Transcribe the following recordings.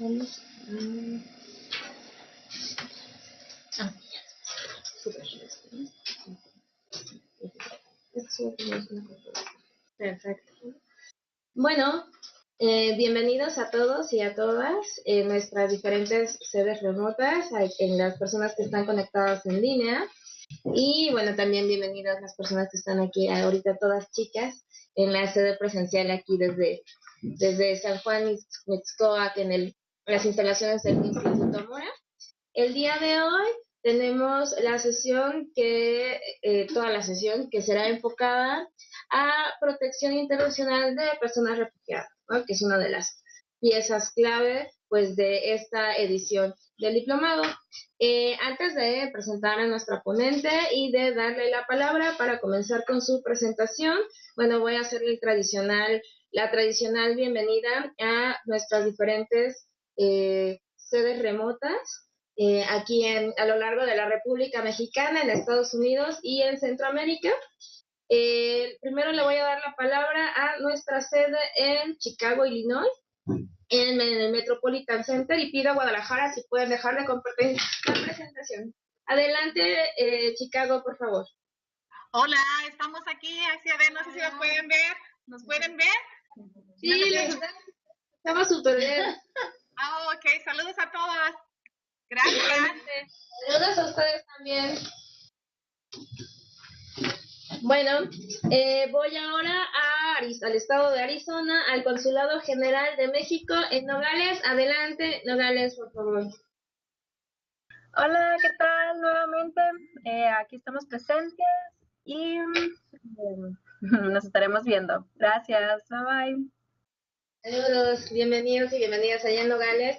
Vamos. Súper. Perfecto. Bueno, bienvenidos a todos y a todas en nuestras diferentes sedes remotas, en las personas que están conectadas en línea. Y bueno, también bienvenidas las personas que están aquí ahorita, todas chicas, en la sede presencial aquí desde San Juan Mixcoac, en las instalaciones del Instituto Mora. El día de hoy tenemos la sesión toda la sesión que será enfocada a protección internacional de personas refugiadas, ¿no? Que es una de las piezas clave pues de esta edición del diplomado. Antes de presentar a nuestra ponente y de darle la palabra para comenzar con su presentación, bueno, voy a hacer la tradicional bienvenida a nuestras diferentes sedes remotas. Aquí a lo largo de la República Mexicana, en Estados Unidos y en Centroamérica. Primero le voy a dar la palabra a nuestra sede en Chicago, Illinois, en el Metropolitan Center, y pido a Guadalajara si pueden dejar de compartir la presentación. Adelante, Chicago, por favor. Hola, estamos aquí hacia ver, no sé si nos pueden ver. ¿Nos pueden ver? Sí, estamos súper bien. Ok, saludos a todas. Gracias. Saludos a ustedes también. Bueno, voy ahora al estado de Arizona, al Consulado General de México en Nogales. Adelante, Nogales, por favor. Hola, ¿qué tal? Nuevamente, aquí estamos presentes y nos estaremos viendo. Gracias, bye bye. Saludos, bienvenidos y bienvenidas allá en Nogales.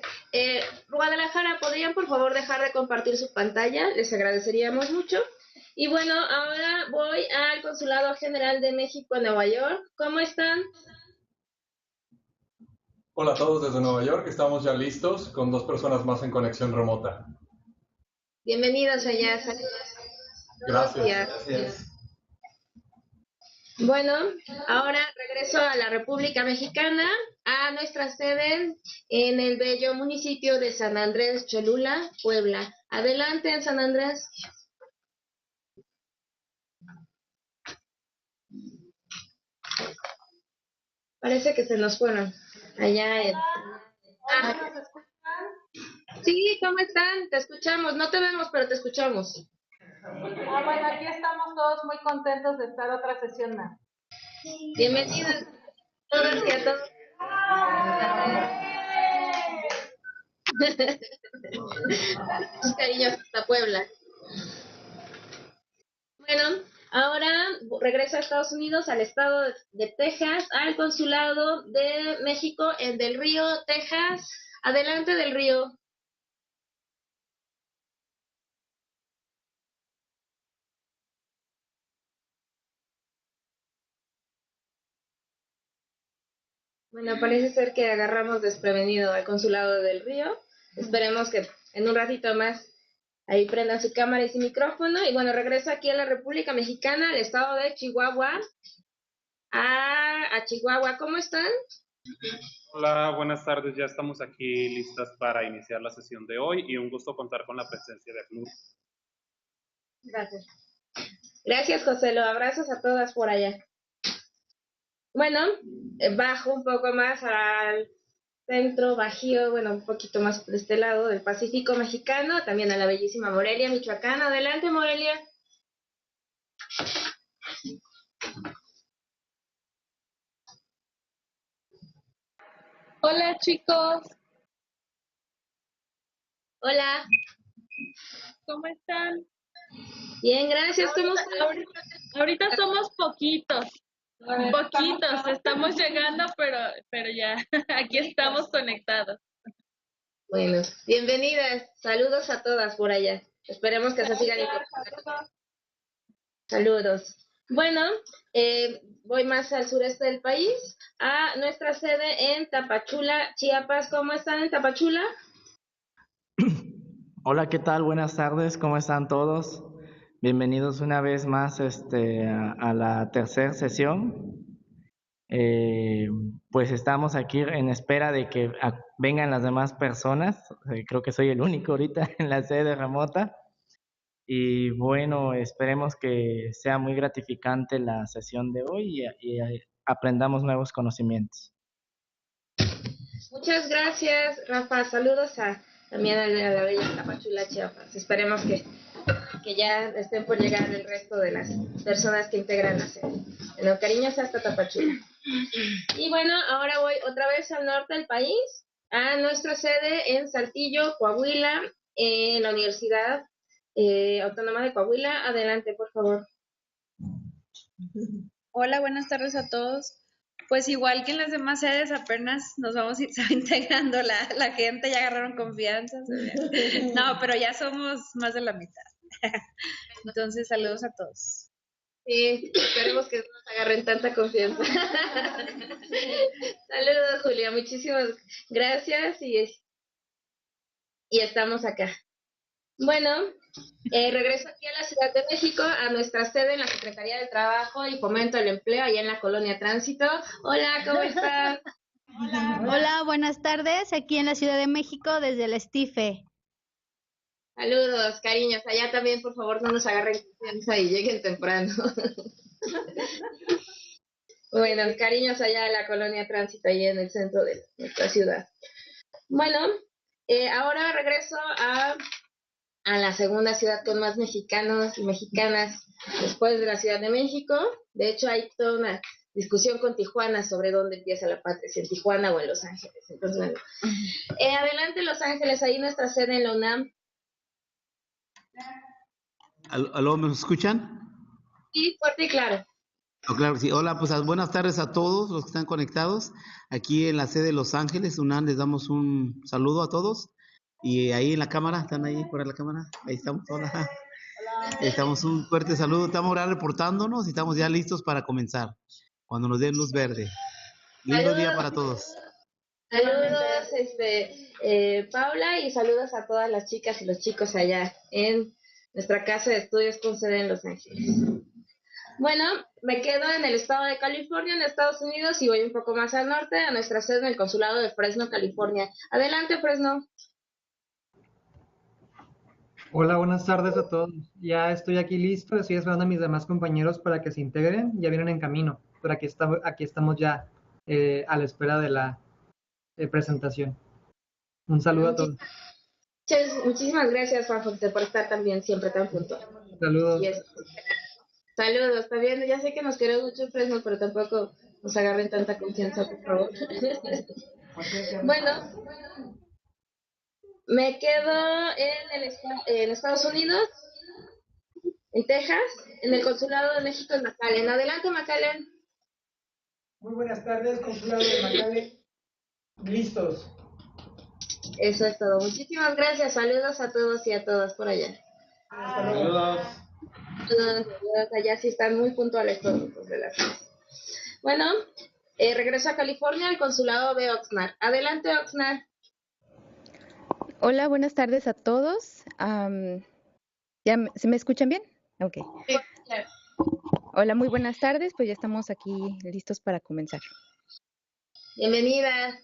Guadalajara, ¿podrían por favor dejar de compartir su pantalla? Les agradeceríamos mucho. Y bueno, ahora voy al Consulado General de México en Nueva York. ¿Cómo están? Hola a todos desde Nueva York, estamos ya listos con 2 personas más en conexión remota. Bienvenidos allá, saludos. Gracias. Bueno, ahora regreso a la República Mexicana, a nuestra sede en el bello municipio de San Andrés Cholula, Puebla. Adelante en San Andrés. Parece que se nos fueron allá. ¿Nos escuchan? Sí, ¿cómo están? Te escuchamos. No te vemos, pero te escuchamos. Bueno, aquí estamos todos muy contentos de estar otra sesión más. Bienvenidos todas y a todos. Cariños hasta Puebla. Bueno, ahora regreso a Estados Unidos, al estado de Texas, al Consulado de México en Del Río, Texas. Adelante, Del Río. Bueno, parece ser que agarramos desprevenido al Consulado de Del Río. Esperemos que en un ratito más ahí prendan su cámara y su micrófono. Y bueno, regreso aquí a la República Mexicana, al estado de Chihuahua. A Chihuahua, ¿cómo están? Hola, buenas tardes. Ya estamos aquí listas para iniciar la sesión de hoy y un gusto contar con la presencia de Blue. Gracias. Gracias, José. Los abrazos a todas por allá. Bueno, bajo un poco más al centro, bajío, bueno, un poquito más de este lado del Pacífico mexicano, también a la bellísima Morelia, Michoacán. Adelante, Morelia. Hola chicos, Hola. ¿cómo están? Bien, gracias. Ahorita somos poquitos, estamos llegando, pero ya, aquí estamos conectados. Bueno, bienvenidas. Saludos a todas por allá. Esperemos que se sigan incorporando. Saludos. Bueno, voy más al sureste del país, a nuestra sede en Tapachula, Chiapas. ¿Cómo están en Tapachula? Hola, ¿qué tal? Buenas tardes, ¿cómo están todos? Bienvenidos una vez más a la tercera sesión. Eh, pues estamos aquí en espera de que vengan las demás personas. Creo que soy el único ahorita en la sede remota. Y bueno, esperemos que sea muy gratificante la sesión de hoy y aprendamos nuevos conocimientos. Muchas gracias, Rafa. Saludos también a la bella Tapachula, Chiapas. Esperemos que ya estén por llegar el resto de las personas que integran la sede. Bueno, cariños hasta Tapachula. Y bueno, ahora voy otra vez al norte del país, a nuestra sede en Saltillo, Coahuila, en la Universidad Autónoma de Coahuila. Adelante, por favor. Hola, buenas tardes a todos. Pues igual que en las demás sedes, apenas nos vamos a ir integrando la gente, ya agarraron confianza. No, pero ya somos más de la mitad. Entonces, saludos a todos. Sí, esperemos que no nos agarren tanta confianza. Saludos, Julia. Muchísimas gracias y estamos acá. Bueno, regreso aquí a la Ciudad de México, a nuestra sede en la Secretaría de Trabajo y Fomento del Empleo, allá en la Colonia Tránsito. Hola, ¿cómo están? Hola, buenas tardes. Aquí en la Ciudad de México desde el Estife. Saludos, cariños. Allá también, por favor, no nos agarren confianza y lleguen temprano. Bueno, cariños allá en la Colonia Tránsito, allá en el centro de nuestra ciudad. Bueno, ahora regreso a la segunda ciudad con más mexicanos y mexicanas después de la Ciudad de México. De hecho, hay toda una discusión con Tijuana sobre dónde empieza la patria, si en Tijuana o en Los Ángeles. Entonces, bueno, adelante Los Ángeles, ahí nuestra sede en la UNAM. ¿Aló, me escuchan? Sí, fuerte y claro. Oh, claro que sí. Hola, pues buenas tardes a todos los que están conectados. Aquí en la sede de Los Ángeles, UNAM, les damos un saludo a todos. Y ahí en la cámara, ¿están ahí por la cámara? Ahí estamos, hola. Estamos un fuerte saludo, estamos ahora reportándonos y estamos ya listos para comenzar, cuando nos den luz verde. Lindo Saludos. día para todos. Saludos, Paula, y saludos a todas las chicas y los chicos allá en nuestra casa de estudios con sede en Los Ángeles. Bueno, me quedo en el estado de California, en Estados Unidos, y voy un poco más al norte, a nuestra sede en el consulado de Fresno, California. Adelante, Fresno. Hola, buenas tardes a todos. Ya estoy aquí listo, estoy esperando a mis demás compañeros para que se integren, ya vienen en camino, pero aquí estamos ya a la espera de la presentación. Un saludo a todos. Muchísimas gracias, Juan José, por estar también siempre tan puntual. Saludos. Saludos, está bien, ya sé que nos queremos mucho en Fresno, pero tampoco nos agarren tanta confianza, por favor. Bueno, me quedo en Estados Unidos, en Texas, en el Consulado de México en McAllen. Adelante, McAllen. Muy buenas tardes, Consulado de McAllen. Listos. Eso es todo. Muchísimas gracias. Saludos a todos y a todas por allá. Saludos. Saludos allá sí están muy puntuales todos los relaciones. Bueno, regreso a California, al Consulado de Oxnard. Adelante, Oxnard. Hola, buenas tardes a todos. ¿Se me escuchan bien? Ok. Sí, claro. Hola, muy buenas tardes. Pues ya estamos aquí listos para comenzar. Bienvenida.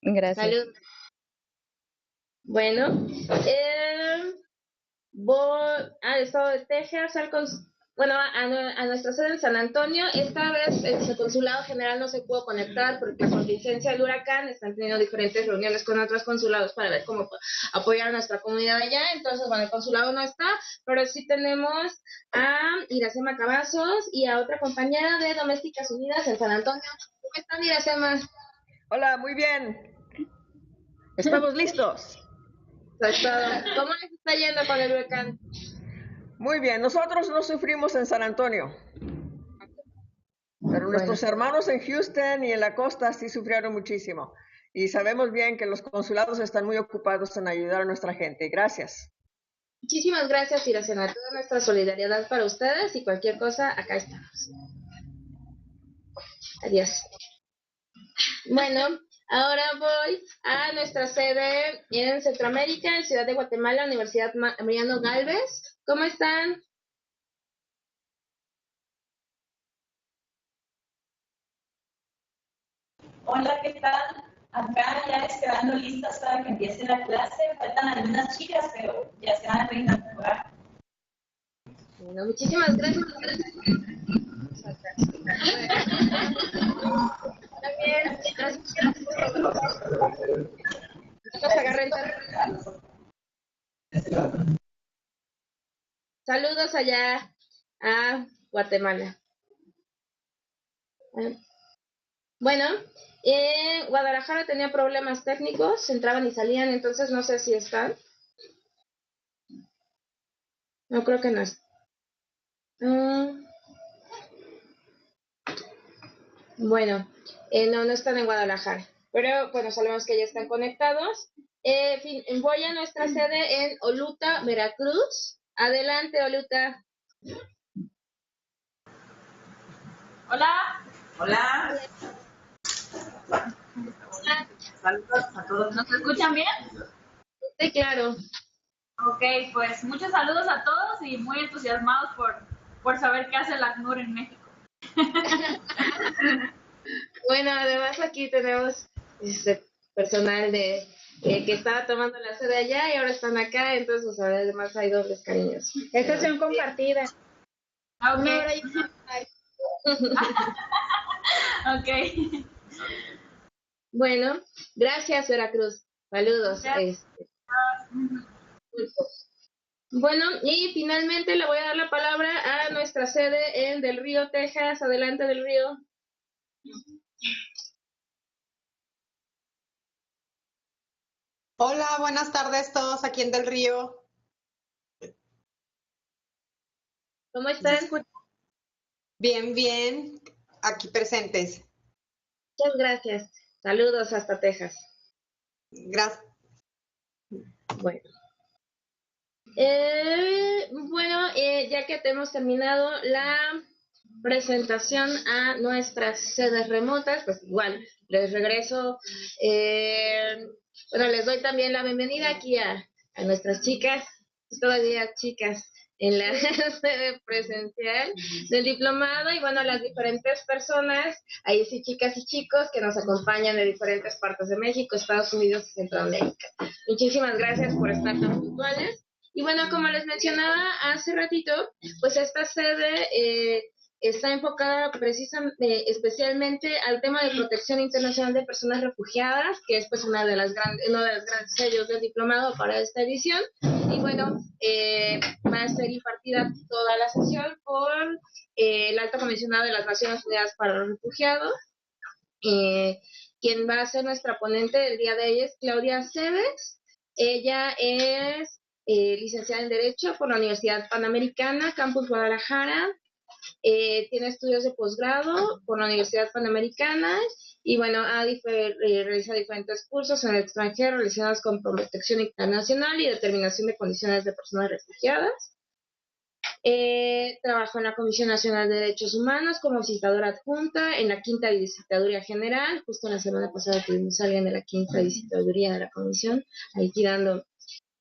Gracias. Salud. Bueno, voy al estado de Texas, a nuestra sede en San Antonio. Esta vez el consulado general no se pudo conectar porque la contingencia del huracán están teniendo diferentes reuniones con otros consulados para ver cómo apoyar a nuestra comunidad allá. Entonces, bueno, el consulado no está, pero sí tenemos a Iracema Cavazos y a otra compañera de Domésticas Unidas en San Antonio. ¿Cómo están, Iracema? Hola, muy bien. Estamos listos. ¿Cómo les está yendo con el huracán? Muy bien, nosotros no sufrimos en San Antonio, pero nuestros hermanos en Houston y en la costa sí sufrieron muchísimo. Y sabemos bien que los consulados están muy ocupados en ayudar a nuestra gente. Gracias. Muchísimas gracias, Iracema. Toda nuestra solidaridad para ustedes y cualquier cosa, acá estamos. Adiós. Bueno, ahora voy a nuestra sede en Centroamérica, en Ciudad de Guatemala, Universidad Mariano Galvez. ¿Cómo están? Hola, ¿qué tal? Acá ya esperando listas para que empiece la clase. Faltan algunas chicas, pero ya se van a reincorporar. Bueno, muchísimas gracias. También, saludos allá a Guatemala. Bueno, Guadalajara tenía problemas técnicos, entraban y salían, entonces no sé si están. No creo que no es. Bueno, no están en Guadalajara, pero bueno, sabemos que ya están conectados. Voy a nuestra sede en Oluta, Veracruz. Adelante, Oluta. Hola. Hola. Saludos a todos. ¿Nos escuchan bien? Sí, claro. Ok, pues muchos saludos a todos y muy entusiasmados por saber qué hace la ACNUR en México. Bueno, además aquí tenemos personal de que estaba tomando la sede allá y ahora están acá, entonces pues, además hay dobles cariños. Es sesión compartida. Okay. Ok. Bueno, gracias Veracruz. Saludos. Bueno, y finalmente le voy a dar la palabra a nuestra sede en Del Río, Texas. Adelante, Del Río. Hola, buenas tardes todos aquí en Del Río. ¿Cómo están? Bien, bien, aquí presentes. Muchas gracias. Saludos hasta Texas. Gracias. Bueno. Ya que hemos terminado la presentación a nuestras sedes remotas, pues igual les regreso. Bueno, les doy también la bienvenida aquí a nuestras chicas, todavía chicas en la sede presencial del diplomado y bueno, a las diferentes personas, ahí sí chicas y chicos que nos acompañan de diferentes partes de México, Estados Unidos y Centroamérica. Muchísimas gracias por estar tan puntuales. Y bueno, como les mencionaba hace ratito, pues esta sede está enfocada especialmente al tema de protección internacional de personas refugiadas, que es pues uno de los grandes sellos del diplomado para esta edición. Y bueno, va a ser impartida toda la sesión por el alto comisionado de las Naciones Unidas para los Refugiados. Quien va a ser nuestra ponente el día de hoy es Claudia Cebes. Ella es licenciada en Derecho por la Universidad Panamericana, Campus Guadalajara. Tiene estudios de posgrado por la Universidad Panamericana y bueno, ha realizado diferentes cursos en el extranjero relacionados con protección internacional y determinación de condiciones de personas refugiadas. Trabajó en la Comisión Nacional de Derechos Humanos como visitadora adjunta en la Quinta Visitaduría General. Justo la semana pasada tuvimos a alguien de la Quinta Visitaduría de la Comisión ahí tirando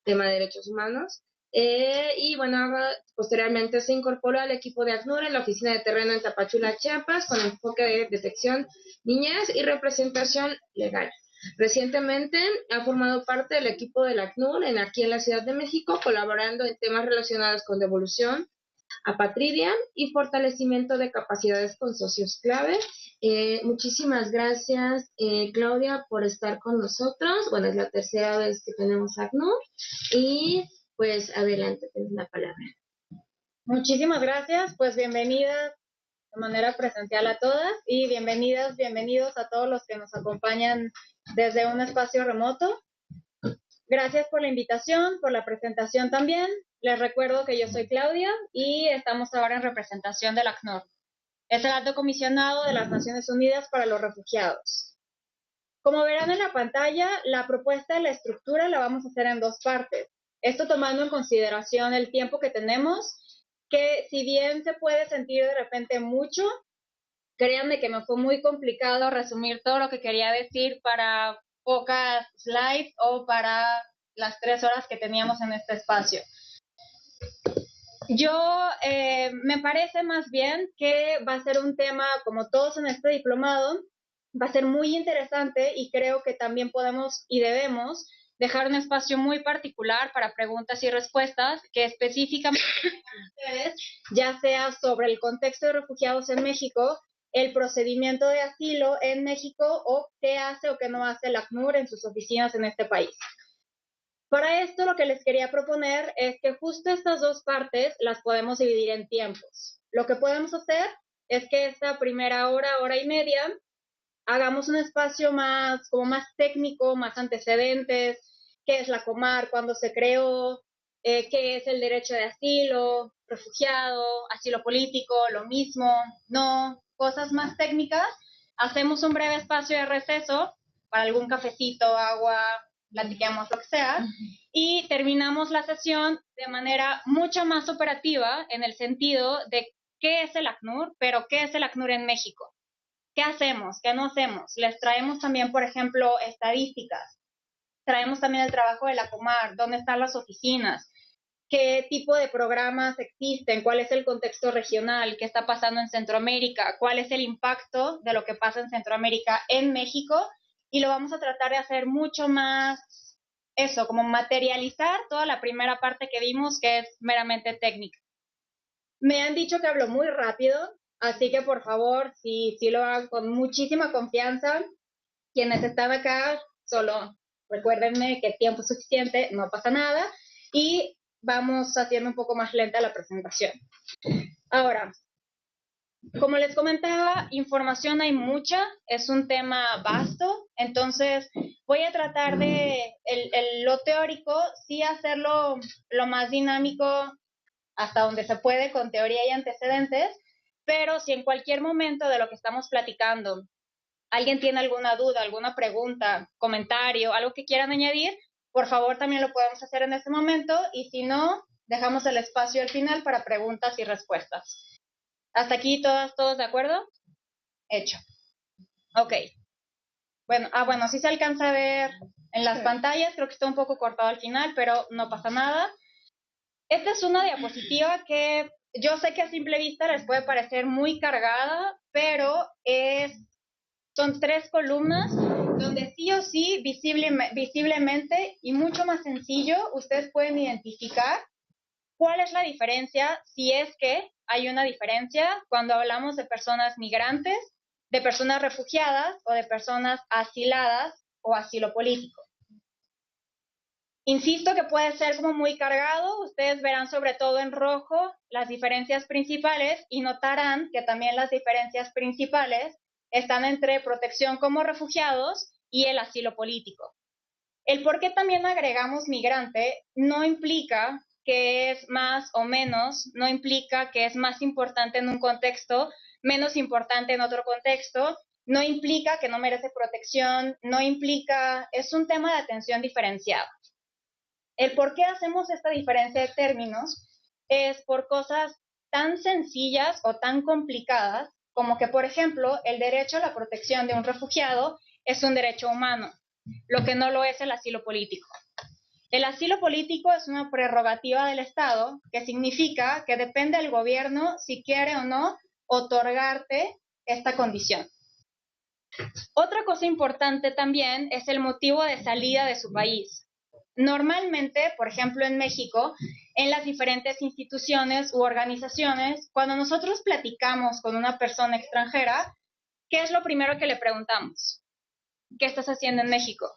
tema de derechos humanos. Y bueno, posteriormente se incorporó al equipo de ACNUR en la oficina de terreno en Tapachula, Chiapas, con enfoque de detección, niñez y representación legal. Recientemente ha formado parte del equipo del ACNUR aquí en la Ciudad de México, colaborando en temas relacionados con devolución, apatridia y fortalecimiento de capacidades con socios clave. Muchísimas gracias, Claudia, por estar con nosotros. Bueno, es la tercera vez que tenemos ACNUR y pues adelante, tienes la palabra. Muchísimas gracias, pues bienvenidas de manera presencial a todas y bienvenidos a todos los que nos acompañan desde un espacio remoto. Gracias por la invitación, por la presentación también. Les recuerdo que yo soy Claudia y estamos ahora en representación del ACNUR. Es el Alto Comisionado de las Naciones Unidas para los Refugiados. Como verán en la pantalla, la propuesta de la estructura la vamos a hacer en dos partes. Esto tomando en consideración el tiempo que tenemos, que si bien se puede sentir de repente mucho, créanme que me fue muy complicado resumir todo lo que quería decir para pocas slides o para las 3 horas que teníamos en este espacio. Yo me parece más bien que va a ser un tema, como todos en este diplomado, va a ser muy interesante y creo que también podemos y debemos dejar un espacio muy particular para preguntas y respuestas que específicamente ustedes, ya sea sobre el contexto de refugiados en México, el procedimiento de asilo en México o qué hace o qué no hace el ACNUR en sus oficinas en este país. Para esto lo que les quería proponer es que justo estas dos partes las podemos dividir en tiempos. Lo que podemos hacer es que esta primera hora, hora y media, hagamos un espacio más, como más técnico, más antecedentes, qué es la Comar, cuándo se creó, qué es el derecho de asilo, refugiado, asilo político, lo mismo, no, cosas más técnicas. Hacemos un breve espacio de receso para algún cafecito, agua, platiquemos lo que sea, y terminamos la sesión de manera mucho más operativa en el sentido de qué es el ACNUR, pero qué es el ACNUR en México. ¿Qué hacemos? ¿Qué no hacemos? Les traemos también, por ejemplo, estadísticas. Traemos también el trabajo de la Comar, dónde están las oficinas, qué tipo de programas existen, cuál es el contexto regional, qué está pasando en Centroamérica, cuál es el impacto de lo que pasa en Centroamérica en México, y lo vamos a tratar de hacer mucho más, eso, como materializar toda la primera parte que vimos, que es meramente técnica. Me han dicho que hablo muy rápido, así que por favor, si lo hagan con muchísima confianza, quienes están acá, solo recuérdenme que tiempo es suficiente, no pasa nada, y vamos haciendo un poco más lenta la presentación. Ahora, como les comentaba, información hay mucha, es un tema vasto, entonces voy a tratar de, lo teórico, sí hacerlo lo más dinámico hasta donde se puede con teoría y antecedentes, pero si en cualquier momento de lo que estamos platicando alguien tiene alguna duda, alguna pregunta, comentario, algo que quieran añadir, por favor también lo podemos hacer en este momento y si no, dejamos el espacio al final para preguntas y respuestas. ¿Hasta aquí todos de acuerdo? Hecho. Ok. Bueno, sí se alcanza a ver en las pantallas, creo que está un poco cortado al final, pero no pasa nada. Esta es una diapositiva que yo sé que a simple vista les puede parecer muy cargada, pero son 3 columnas donde sí o sí, visiblemente y mucho más sencillo, ustedes pueden identificar cuál es la diferencia, si es que hay una diferencia, cuando hablamos de personas migrantes, de personas refugiadas o de personas asiladas o asilo político. Insisto que puede ser como muy cargado, ustedes verán sobre todo en rojo las diferencias principales y notarán que también las diferencias principales están entre protección como refugiados y el asilo político. El por qué también agregamos migrante no implica que es más o menos, no implica que es más importante en un contexto, menos importante en otro contexto, no implica que no merece protección, no implica, es un tema de atención diferenciado. El por qué hacemos esta diferencia de términos es por cosas tan sencillas o tan complicadas como que, por ejemplo, el derecho a la protección de un refugiado es un derecho humano, lo que no lo es el asilo político. El asilo político es una prerrogativa del Estado, que significa que depende del gobierno si quiere o no otorgarte esta condición. Otra cosa importante también es el motivo de salida de su país. Normalmente, por ejemplo, en México, en las diferentes instituciones u organizaciones, cuando nosotros platicamos con una persona extranjera, ¿qué es lo primero que le preguntamos? ¿Qué estás haciendo en México?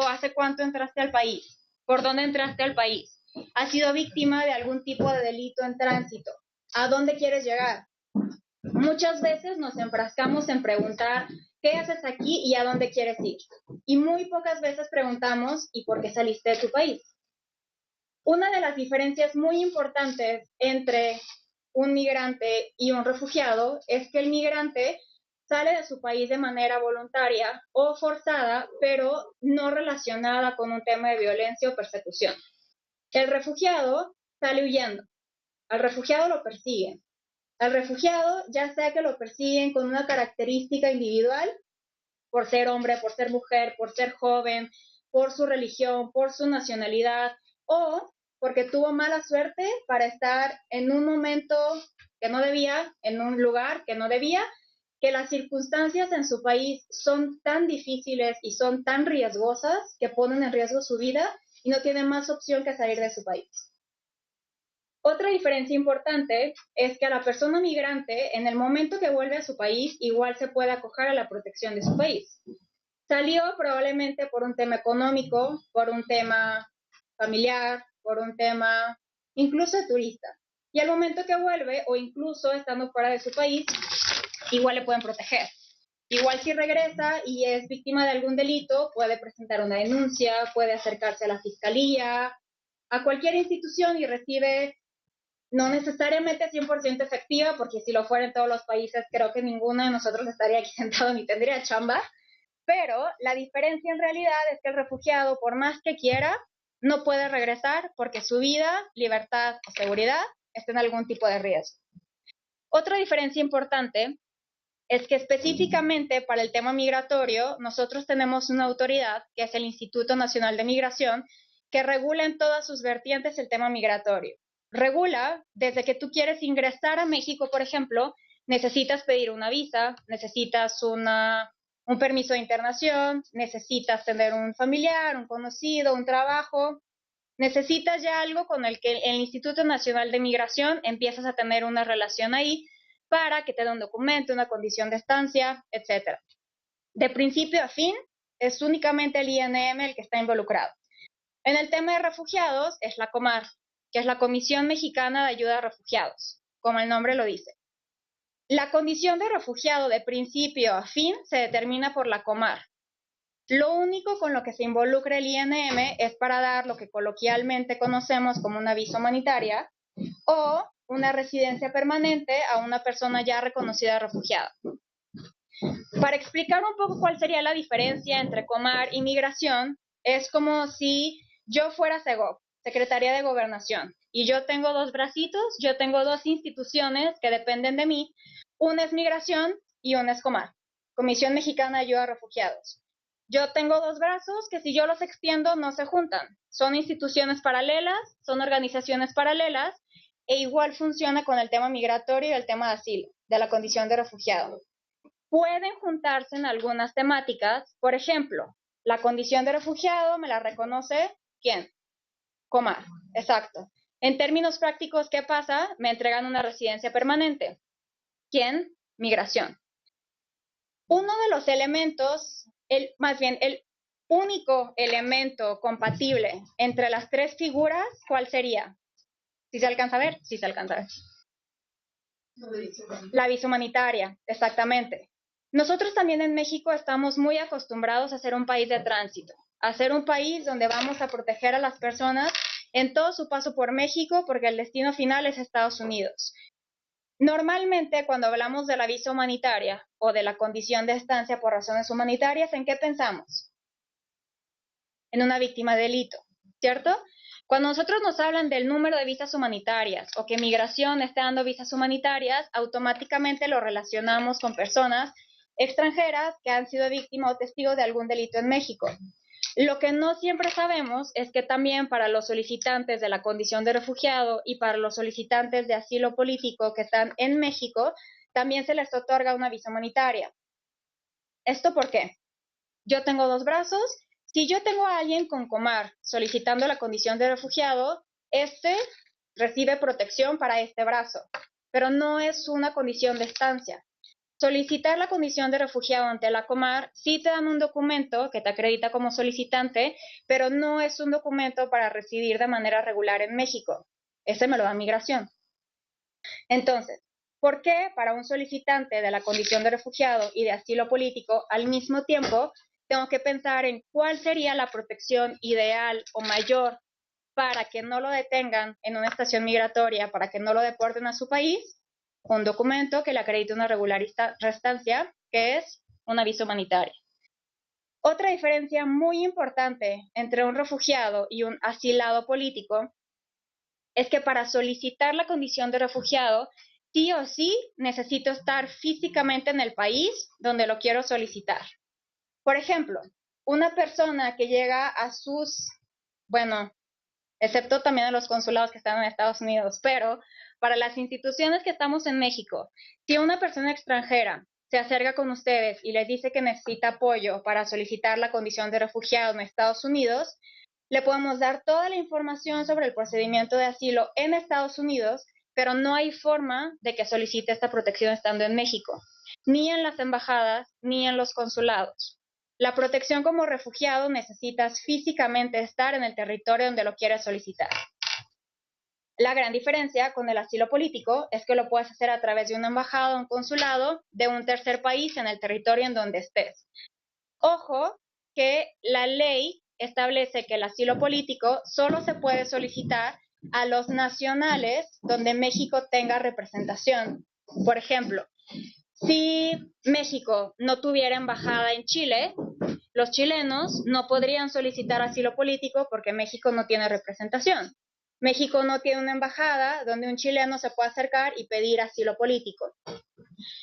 ¿Hace cuánto entraste al país? ¿Por dónde entraste al país? ¿Has sido víctima de algún tipo de delito en tránsito? ¿A dónde quieres llegar? Muchas veces nos enfrascamos en preguntar ¿qué haces aquí y a dónde quieres ir? Y muy pocas veces preguntamos ¿y por qué saliste de tu país? Una de las diferencias muy importantes entre un migrante y un refugiado es que el migrante sale de su país de manera voluntaria o forzada, pero no relacionada con un tema de violencia o persecución. El refugiado sale huyendo. Al refugiado lo persiguen. Al refugiado, ya sea que lo persiguen con una característica individual, por ser hombre, por ser mujer, por ser joven, por su religión, por su nacionalidad, o porque tuvo mala suerte para estar en un momento que no debía, en un lugar que no debía, que las circunstancias en su país son tan difíciles y son tan riesgosas que ponen en riesgo su vida y no tienen más opción que salir de su país. Otra diferencia importante es que a la persona migrante, en el momento que vuelve a su país, igual se puede acoger a la protección de su país. Salió probablemente por un tema económico, por un tema familiar, por un tema incluso de turista. Y al momento que vuelve, o incluso estando fuera de su país, igual le pueden proteger. Igual si regresa y es víctima de algún delito, puede presentar una denuncia, puede acercarse a la fiscalía, a cualquier institución y recibe, no necesariamente 100% efectiva, porque si lo fuera en todos los países, creo que ninguno de nosotros estaría aquí sentado ni tendría chamba, pero la diferencia en realidad es que el refugiado, por más que quiera, no puede regresar porque su vida, libertad o seguridad está en algún tipo de riesgo. Otra diferencia importante es que específicamente para el tema migratorio, nosotros tenemos una autoridad, que es el Instituto Nacional de Migración, que regula en todas sus vertientes el tema migratorio. Regula desde que tú quieres ingresar a México, por ejemplo, necesitas pedir una visa, necesitas un permiso de internación, necesitas tener un familiar, un conocido, un trabajo, necesitas ya algo con el que el Instituto Nacional de Migración empiezas a tener una relación ahí para que te dé un documento, una condición de estancia, etc. De principio a fin, es únicamente el INM el que está involucrado. En el tema de refugiados es la COMAR, que es la Comisión Mexicana de Ayuda a Refugiados, como el nombre lo dice. La condición de refugiado de principio a fin se determina por la COMAR. Lo único con lo que se involucra el INM es para dar lo que coloquialmente conocemos como una visa humanitaria o una residencia permanente a una persona ya reconocida refugiada. Para explicar un poco cuál sería la diferencia entre COMAR y migración, es como si yo fuera SEGOV, Secretaría de Gobernación, y yo tengo dos bracitos, yo tengo dos instituciones que dependen de mí, una es migración y una es COMAR, Comisión Mexicana de Ayuda a Refugiados. Yo tengo dos brazos que si yo los extiendo no se juntan, son instituciones paralelas, son organizaciones paralelas, e igual funciona con el tema migratorio y el tema de asilo, de la condición de refugiado. Pueden juntarse en algunas temáticas, por ejemplo, la condición de refugiado me la reconoce, ¿quién? COMAR, exacto. En términos prácticos, ¿qué pasa? Me entregan una residencia permanente. ¿Quién? Migración. Uno de los elementos, el único elemento compatible entre las tres figuras, ¿cuál sería? ¿Sí se alcanza a ver? Sí se alcanza a ver. La visa humanitaria, exactamente. Nosotros también en México estamos muy acostumbrados a ser un país de tránsito, a ser un país donde vamos a proteger a las personas en todo su paso por México porque el destino final es Estados Unidos. Normalmente cuando hablamos de la visa humanitaria o de la condición de estancia por razones humanitarias, ¿en qué pensamos? En una víctima de delito, ¿cierto? Cuando nosotros nos hablan del número de visas humanitarias o que migración está dando visas humanitarias, automáticamente lo relacionamos con personas extranjeras que han sido víctimas o testigos de algún delito en México. Lo que no siempre sabemos es que también para los solicitantes de la condición de refugiado y para los solicitantes de asilo político que están en México, también se les otorga una visa humanitaria. ¿Esto por qué? Yo tengo dos brazos. Si yo tengo a alguien con COMAR solicitando la condición de refugiado, este recibe protección para este brazo, pero no es una condición de estancia. Solicitar la condición de refugiado ante la COMAR, sí te dan un documento que te acredita como solicitante, pero no es un documento para residir de manera regular en México. Ese me lo da migración. Entonces, ¿por qué para un solicitante de la condición de refugiado y de asilo político al mismo tiempo tengo que pensar en cuál sería la protección ideal o mayor para que no lo detengan en una estación migratoria, para que no lo deporten a su país? Un documento que le acredite una regular estancia, que es una visa humanitaria. Otra diferencia muy importante entre un refugiado y un asilado político es que para solicitar la condición de refugiado, sí o sí necesito estar físicamente en el país donde lo quiero solicitar. Por ejemplo, una persona que llega a excepto también a los consulados que están en Estados Unidos, pero para las instituciones que estamos en México, si una persona extranjera se acerca con ustedes y les dice que necesita apoyo para solicitar la condición de refugiado en Estados Unidos, le podemos dar toda la información sobre el procedimiento de asilo en Estados Unidos, pero no hay forma de que solicite esta protección estando en México, ni en las embajadas, ni en los consulados. La protección como refugiado necesitas físicamente estar en el territorio donde lo quieres solicitar. La gran diferencia con el asilo político es que lo puedes hacer a través de una embajada o un consulado de un tercer país en el territorio en donde estés. Ojo que la ley establece que el asilo político solo se puede solicitar a los nacionales donde México tenga representación. Por ejemplo, si México no tuviera embajada en Chile, los chilenos no podrían solicitar asilo político porque México no tiene representación. México no tiene una embajada donde un chileno se pueda acercar y pedir asilo político.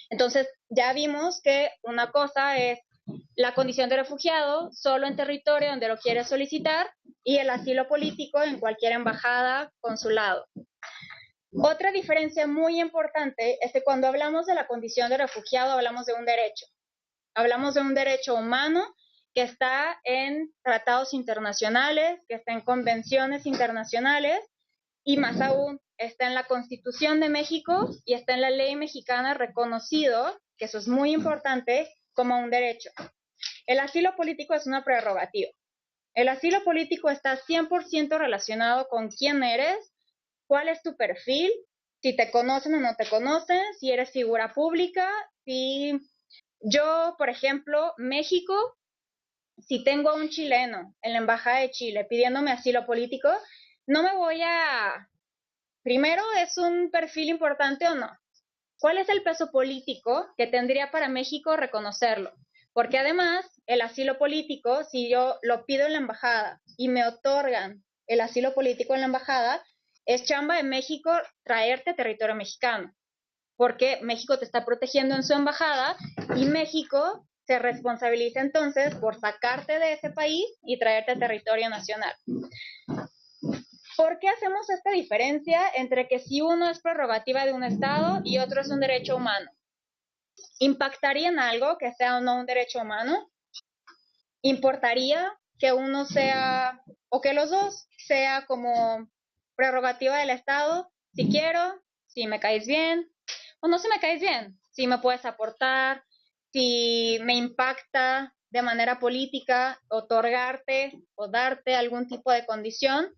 Entonces, ya vimos que una cosa es la condición de refugiado solo en territorio donde lo quieres solicitar y el asilo político en cualquier embajada, consulado. Otra diferencia muy importante es que cuando hablamos de la condición de refugiado hablamos de un derecho. Hablamos de un derecho humano que está en tratados internacionales, que está en convenciones internacionales y más aún está en la Constitución de México y está en la ley mexicana reconocido, que eso es muy importante, como un derecho. El asilo político es una prerrogativa. El asilo político está 100% relacionado con quién eres, cuál es tu perfil, si te conocen o no te conocen, si eres figura pública, si yo, por ejemplo, México, si tengo a un chileno en la Embajada de Chile pidiéndome asilo político, no me voy a... Primero, ¿es un perfil importante o no? ¿Cuál es el peso político que tendría para México reconocerlo? Porque además, el asilo político, si yo lo pido en la embajada y me otorgan el asilo político en la embajada, es chamba de México traerte a territorio mexicano, porque México te está protegiendo en su embajada y México se responsabiliza entonces por sacarte de ese país y traerte a territorio nacional. ¿Por qué hacemos esta diferencia entre que si uno es prerrogativa de un Estado y otro es un derecho humano? ¿Impactaría en algo que sea o no un derecho humano? ¿Importaría que uno sea, o que los dos sea como prerrogativa del Estado? Si quiero, si me caes bien, o no si me caes bien, si me puedes aportar, si me impacta de manera política, otorgarte o darte algún tipo de condición,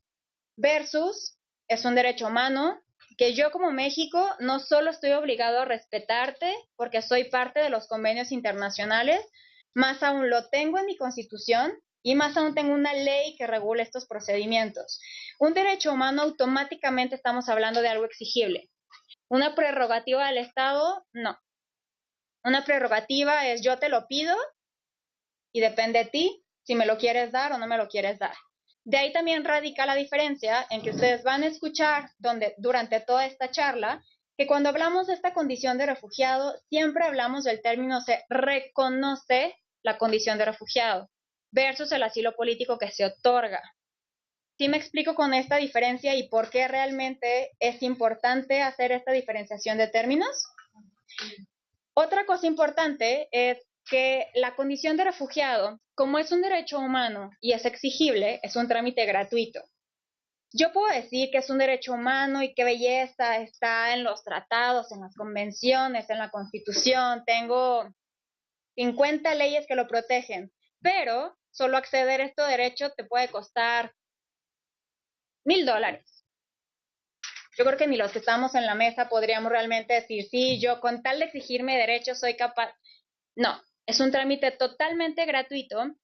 versus es un derecho humano que yo como México no solo estoy obligado a respetarte porque soy parte de los convenios internacionales, más aún lo tengo en mi Constitución y más aún tengo una ley que regula estos procedimientos. Un derecho humano automáticamente estamos hablando de algo exigible. Una prerrogativa del Estado, no. Una prerrogativa es yo te lo pido y depende de ti si me lo quieres dar o no me lo quieres dar. De ahí también radica la diferencia en que ustedes van a escuchar durante toda esta charla que cuando hablamos de esta condición de refugiado, siempre hablamos del término se reconoce la condición de refugiado versus el asilo político que se otorga. ¿Sí me explico con esta diferencia y por qué realmente es importante hacer esta diferenciación de términos? Otra cosa importante es que la condición de refugiado, como es un derecho humano y es exigible, es un trámite gratuito. Yo puedo decir que es un derecho humano y qué belleza, está en los tratados, en las convenciones, en la Constitución, tengo 50 leyes que lo protegen, pero solo acceder a este derecho te puede costar $1,000. Yo creo que ni los que estamos en la mesa podríamos realmente decir, sí, yo con tal de exigirme derechos soy capaz. No, es un trámite totalmente gratuito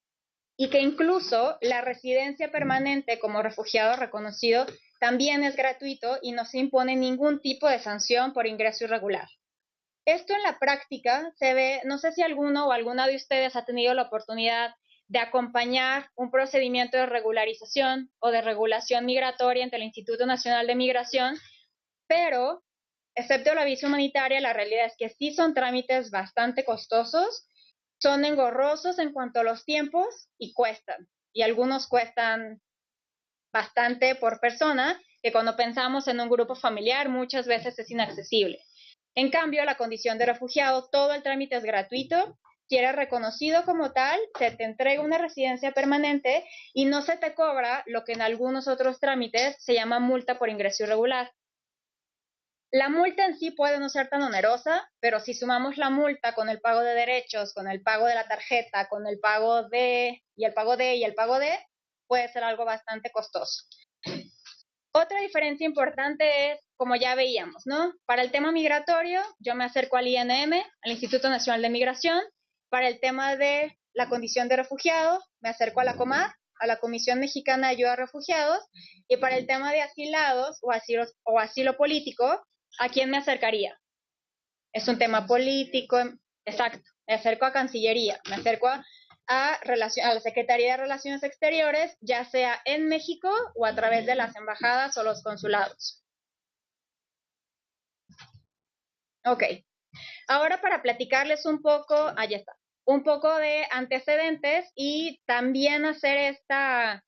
y que incluso la residencia permanente como refugiado reconocido también es gratuito y no se impone ningún tipo de sanción por ingreso irregular. Esto en la práctica se ve, no sé si alguno o alguna de ustedes ha tenido la oportunidad de acompañar un procedimiento de regularización o de regulación migratoria ante el Instituto Nacional de Migración, pero, excepto la visa humanitaria, la realidad es que sí son trámites bastante costosos, son engorrosos en cuanto a los tiempos y cuestan. Y algunos cuestan bastante por persona, que cuando pensamos en un grupo familiar muchas veces es inaccesible. En cambio, la condición de refugiado, todo el trámite es gratuito. Si eres reconocido como tal, se te entrega una residencia permanente y no se te cobra lo que en algunos otros trámites se llama multa por ingreso irregular. La multa en sí puede no ser tan onerosa, pero si sumamos la multa con el pago de derechos, con el pago de la tarjeta, con el pago de, y el pago de, y el pago de, puede ser algo bastante costoso. Otra diferencia importante es, como ya veíamos, ¿no? Para el tema migratorio, yo me acerco al INM, al Instituto Nacional de Migración. Para el tema de la condición de refugiado, me acerco a la COMAR, a la Comisión Mexicana de Ayuda a Refugiados. Y para el tema de asilados o asilo político, ¿a quién me acercaría? Es un tema político, exacto. Me acerco a Cancillería, me acerco a la Secretaría de Relaciones Exteriores, ya sea en México o a través de las embajadas o los consulados. Ok. Ahora para platicarles un poco, ya está, un poco de antecedentes y también hacer esta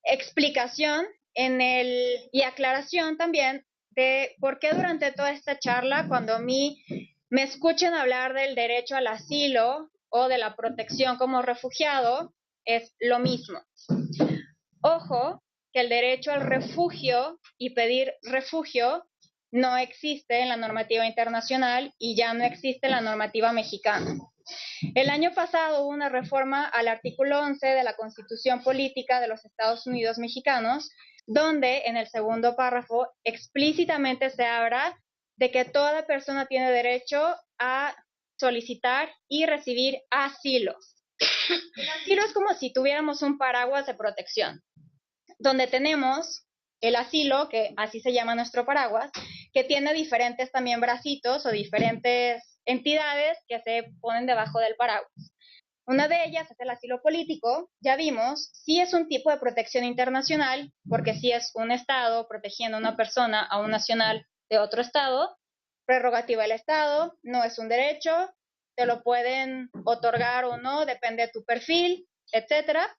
explicación y aclaración también de por qué durante toda esta charla, cuando a mí me escuchen hablar del derecho al asilo o de la protección como refugiado, es lo mismo. Ojo, que el derecho al refugio y pedir refugio no existe en la normativa internacional y ya no existe en la normativa mexicana. El año pasado hubo una reforma al artículo 11 de la Constitución Política de los Estados Unidos Mexicanos, donde en el segundo párrafo explícitamente se habla de que toda persona tiene derecho a solicitar y recibir asilo. El asilo es como si tuviéramos un paraguas de protección, donde tenemos el asilo, que así se llama nuestro paraguas, que tiene diferentes también bracitos o diferentes entidades que se ponen debajo del paraguas. Una de ellas es el asilo político, ya vimos, sí es un tipo de protección internacional, porque sí es un Estado protegiendo a una persona, a un nacional de otro Estado, prerrogativa del Estado, no es un derecho, te lo pueden otorgar o no, depende de tu perfil, etcétera.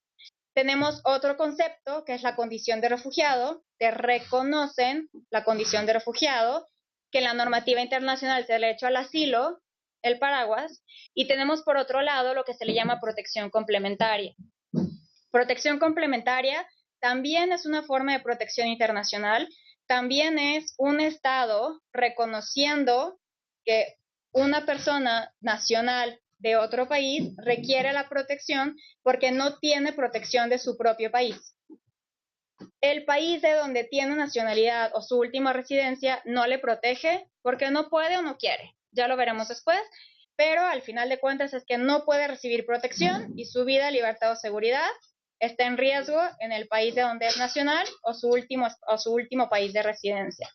Tenemos otro concepto que es la condición de refugiado, te reconocen la condición de refugiado, que en la normativa internacional se le ha hecho al asilo, el paraguas, y tenemos por otro lado lo que se le llama protección complementaria. Protección complementaria también es una forma de protección internacional, también es un Estado reconociendo que una persona nacional de otro país requiere la protección porque no tiene protección de su propio país. El país de donde tiene nacionalidad o su última residencia no le protege porque no puede o no quiere. Ya lo veremos después, pero al final de cuentas es que no puede recibir protección y su vida, libertad o seguridad está en riesgo en el país de donde es nacional o su último país de residencia.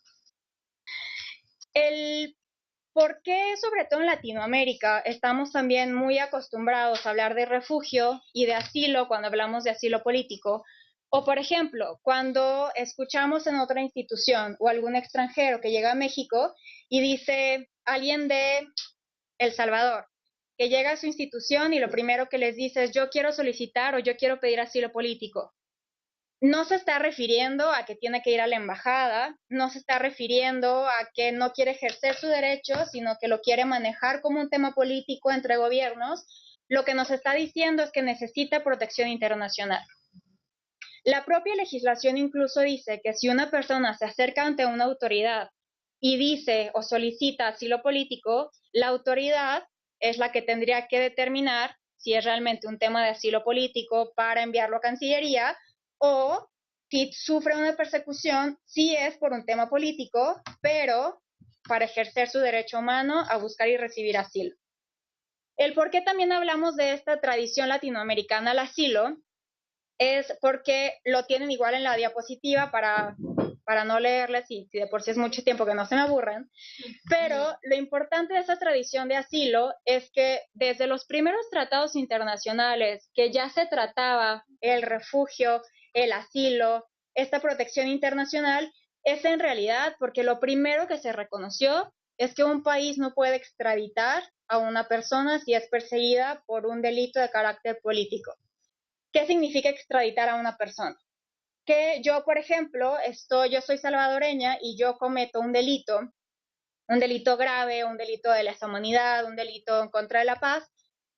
¿Por qué, sobre todo en Latinoamérica, estamos también muy acostumbrados a hablar de refugio y de asilo cuando hablamos de asilo político? O, por ejemplo, cuando escuchamos en otra institución o algún extranjero que llega a México y dice alguien de El Salvador, que llega a su institución y lo primero que les dice es yo quiero solicitar o yo quiero pedir asilo político. No se está refiriendo a que tiene que ir a la embajada, no se está refiriendo a que no quiere ejercer su derecho, sino que lo quiere manejar como un tema político entre gobiernos. Lo que nos está diciendo es que necesita protección internacional. La propia legislación incluso dice que si una persona se acerca ante una autoridad y dice o solicita asilo político, la autoridad es la que tendría que determinar si es realmente un tema de asilo político para enviarlo a Cancillería o si sufre una persecución, sí es por un tema político, pero para ejercer su derecho humano a buscar y recibir asilo. El por qué también hablamos de esta tradición latinoamericana al asilo es porque lo tienen igual en la diapositiva para no leerles y de por sí es mucho tiempo que no se me aburren, pero lo importante de esa tradición de asilo es que desde los primeros tratados internacionales que ya se trataba el refugio, el asilo, esta protección internacional, es en realidad porque lo primero que se reconoció es que un país no puede extraditar a una persona si es perseguida por un delito de carácter político. ¿Qué significa extraditar a una persona? Que yo, por ejemplo, yo soy salvadoreña y yo cometo un delito un delito grave, un delito de lesa humanidad, un delito en contra de la paz.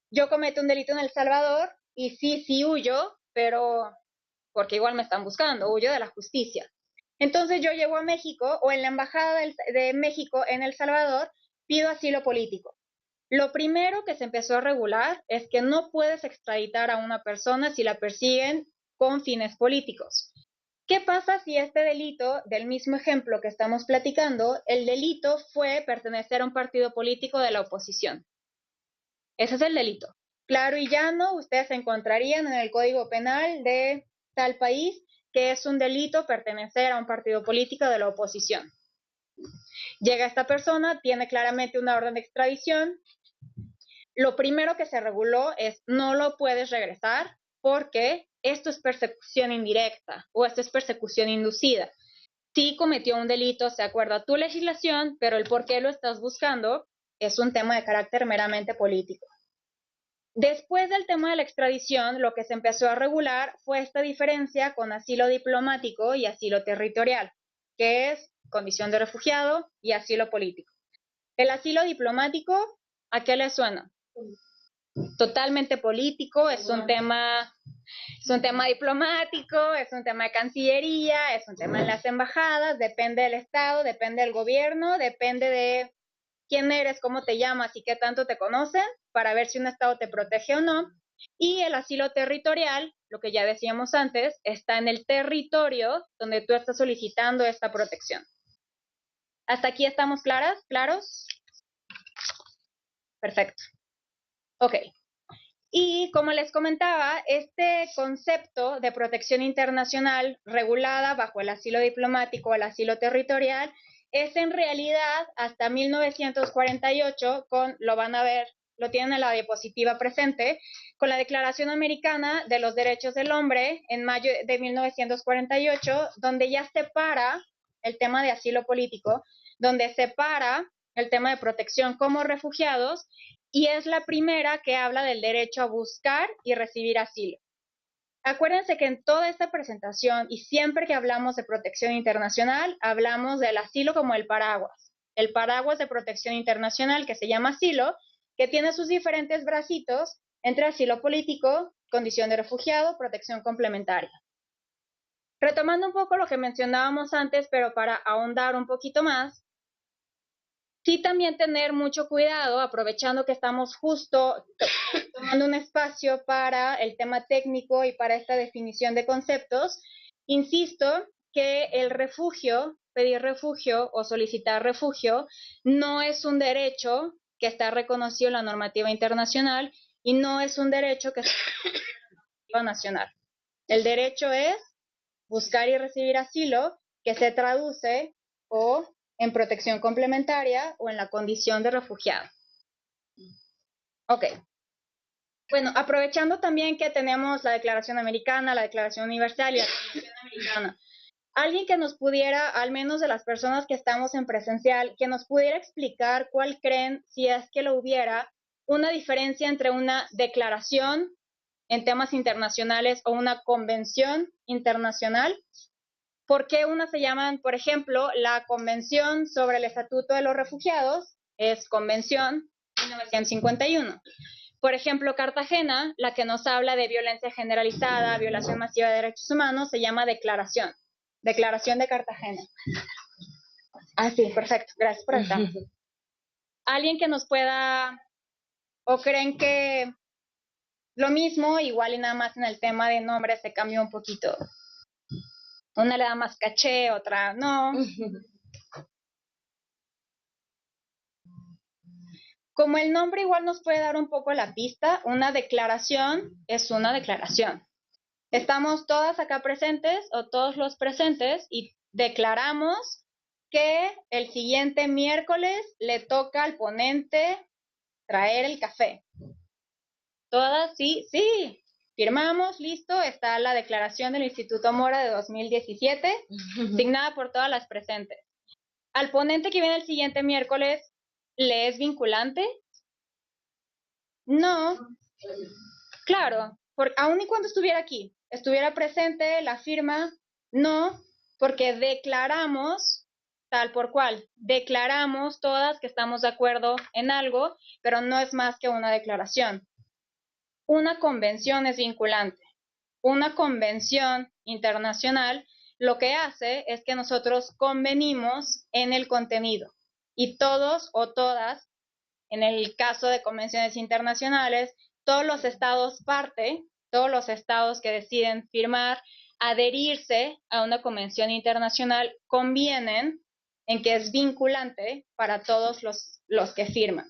Yo cometo un delito en El Salvador y sí huyo, pero porque igual me están buscando, huyo de la justicia. Entonces yo llego a México o en la Embajada de México en El Salvador, pido asilo político. Lo primero que se empezó a regular es que no puedes extraditar a una persona si la persiguen con fines políticos. ¿Qué pasa si este delito, del mismo ejemplo que estamos platicando, el delito fue pertenecer a un partido político de la oposición? Ese es el delito. Claro y llano, ustedes encontrarían en el Código Penal de tal país que es un delito pertenecer a un partido político de la oposición. Llega esta persona, tiene claramente una orden de extradición. Lo primero que se reguló es no lo puedes regresar porque esto es persecución indirecta o esto es persecución inducida. Sí cometió un delito, se acuerda a tu legislación, pero el por qué lo estás buscando es un tema de carácter meramente político. Después del tema de la extradición, lo que se empezó a regular fue esta diferencia con asilo diplomático y asilo territorial, que es condición de refugiado y asilo político. El asilo diplomático, ¿a qué le suena? Totalmente político, es un tema diplomático, es un tema de cancillería, es un tema en las embajadas, depende del estado, depende del gobierno, depende de quién eres, cómo te llamas y qué tanto te conocen para ver si un estado te protege o no. Y el asilo territorial, lo que ya decíamos antes, está en el territorio donde tú estás solicitando esta protección. ¿Hasta aquí estamos claras? ¿Claros? Perfecto. Ok. Y como les comentaba, este concepto de protección internacional regulada bajo el asilo diplomático o el asilo territorial es en realidad hasta 1948 lo van a ver, lo tienen en la diapositiva presente, con la Declaración Americana de los Derechos del Hombre en mayo de 1948, donde ya separa el tema de asilo político, donde separa el tema de protección como refugiados, y es la primera que habla del derecho a buscar y recibir asilo. Acuérdense que en toda esta presentación y siempre que hablamos de protección internacional, hablamos del asilo como el paraguas de protección internacional que se llama asilo, que tiene sus diferentes bracitos entre asilo político, condición de refugiado, protección complementaria. Retomando un poco lo que mencionábamos antes, pero para ahondar un poquito más, sí también tener mucho cuidado, aprovechando que estamos justo tomando un espacio para el tema técnico y para esta definición de conceptos. Insisto que el refugio, pedir refugio o solicitar refugio, no es un derecho que está reconocido en la normativa internacional y no es un derecho que está en la normativa nacional. El derecho es buscar y recibir asilo, que se traduce o en protección complementaria o en la condición de refugiado. Ok. Bueno, aprovechando también que tenemos la Declaración Americana, la Declaración Universal y la Convención Americana, alguien que nos pudiera, al menos de las personas que estamos en presencial, que nos pudiera explicar cuál creen, si es que lo hubiera, una diferencia entre una declaración en temas internacionales o una convención internacional. ¿Por qué unas se llaman, por ejemplo, la Convención sobre el Estatuto de los Refugiados? Es Convención 1951. Por ejemplo, Cartagena, la que nos habla de violencia generalizada, violación masiva de derechos humanos, se llama Declaración. Declaración de Cartagena. Ah, sí, perfecto. Gracias por estar. ¿Alguien que nos pueda, o creen que lo mismo, igual y nada más en el tema de nombres se cambió un poquito? Una le da más caché, otra no. Como el nombre igual nos puede dar un poco la pista, una declaración es una declaración. Estamos todas acá presentes o todos los presentes y declaramos que el siguiente miércoles le toca al ponente traer el café. Todas, sí, sí. Firmamos, listo, está la declaración del Instituto Mora de 2017, signada por todas las presentes. Al ponente que viene el siguiente miércoles, ¿le es vinculante? No. Claro, aun y cuando estuviera aquí, estuviera presente la firma, no, porque declaramos tal por cual. Declaramos todas que estamos de acuerdo en algo, pero no es más que una declaración. Una convención es vinculante. Una convención internacional lo que hace es que nosotros convenimos en el contenido y todos o todas, en el caso de convenciones internacionales, todos los estados parte, todos los estados que deciden firmar, adherirse a una convención internacional, convienen en que es vinculante para todos los que firman.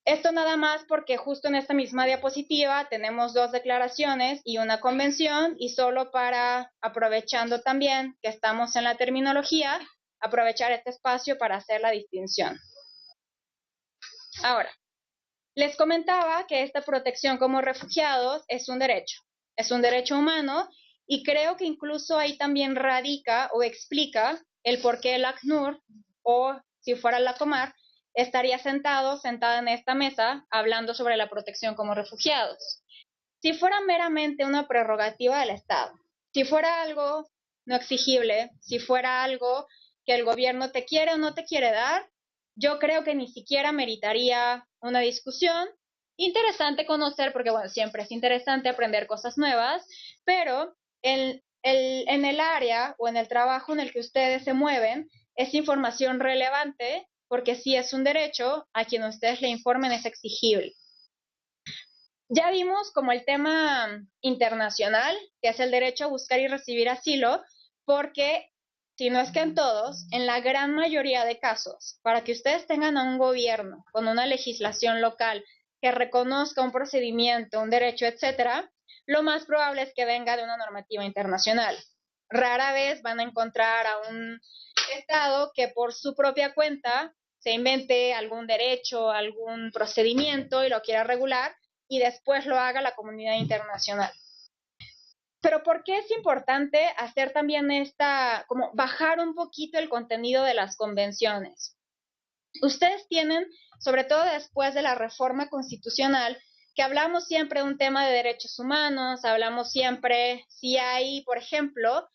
Esto nada más porque justo en esta misma diapositiva tenemos 2 declaraciones y una convención, y solo para, aprovechando también que estamos en la terminología, aprovechar este espacio para hacer la distinción. Ahora, les comentaba que esta protección como refugiados es un derecho humano, y creo que incluso ahí también radica o explica el por qué el ACNUR, o si fuera la Comar, estaría sentada en esta mesa hablando sobre la protección como refugiados. Si fuera meramente una prerrogativa del Estado, si fuera algo no exigible, si fuera algo que el gobierno te quiere o no te quiere dar, yo creo que ni siquiera meritaría una discusión. Interesante conocer, porque bueno, siempre es interesante aprender cosas nuevas, pero en el área o en el trabajo en el que ustedes se mueven, es información relevante, porque si es un derecho, a quien ustedes le informen es exigible. Ya vimos como el tema internacional, que es el derecho a buscar y recibir asilo, porque si no es que en todos, en la gran mayoría de casos, para que ustedes tengan a un gobierno con una legislación local que reconozca un procedimiento, un derecho, etcétera, lo más probable es que venga de una normativa internacional. Rara vez van a encontrar a un Estado que por su propia cuenta se invente algún derecho, algún procedimiento y lo quiera regular y después lo haga la comunidad internacional. Pero ¿por qué es importante hacer también como bajar un poquito el contenido de las convenciones? Ustedes tienen, sobre todo después de la reforma constitucional, que hablamos siempre de un tema de derechos humanos, hablamos siempre si hay, por ejemplo,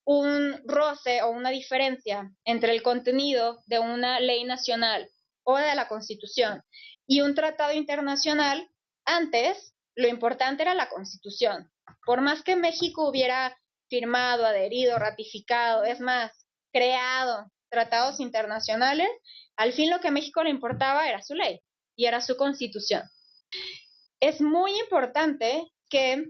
un roce o una diferencia entre el contenido de una ley nacional o de la Constitución y un tratado internacional. Antes, lo importante era la Constitución. Por más que México hubiera firmado, adherido, ratificado, es más, creado tratados internacionales, al fin lo que a México le importaba era su ley y era su Constitución. Es muy importante que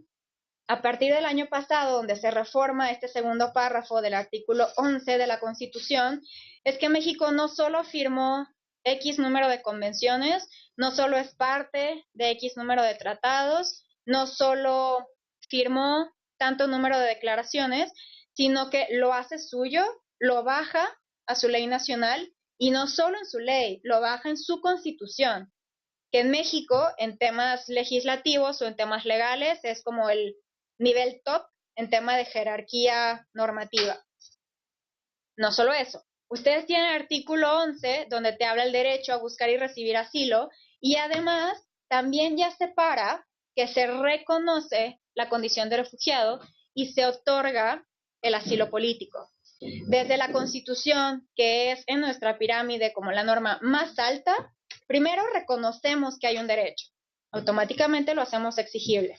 a partir del año pasado, donde se reforma este segundo párrafo del artículo 11 de la Constitución, es que México no solo firmó X número de convenciones, no solo es parte de X número de tratados, no solo firmó tanto número de declaraciones, sino que lo hace suyo, lo baja a su ley nacional, y no solo en su ley, lo baja en su Constitución, que en México, en temas legislativos o en temas legales, es como el nivel top en tema de jerarquía normativa. No solo eso, ustedes tienen el artículo 11, donde te habla el derecho a buscar y recibir asilo, y además también ya separa que se reconoce la condición de refugiado y se otorga el asilo político. Desde la Constitución, que es en nuestra pirámide como la norma más alta, primero reconocemos que hay un derecho, automáticamente lo hacemos exigible.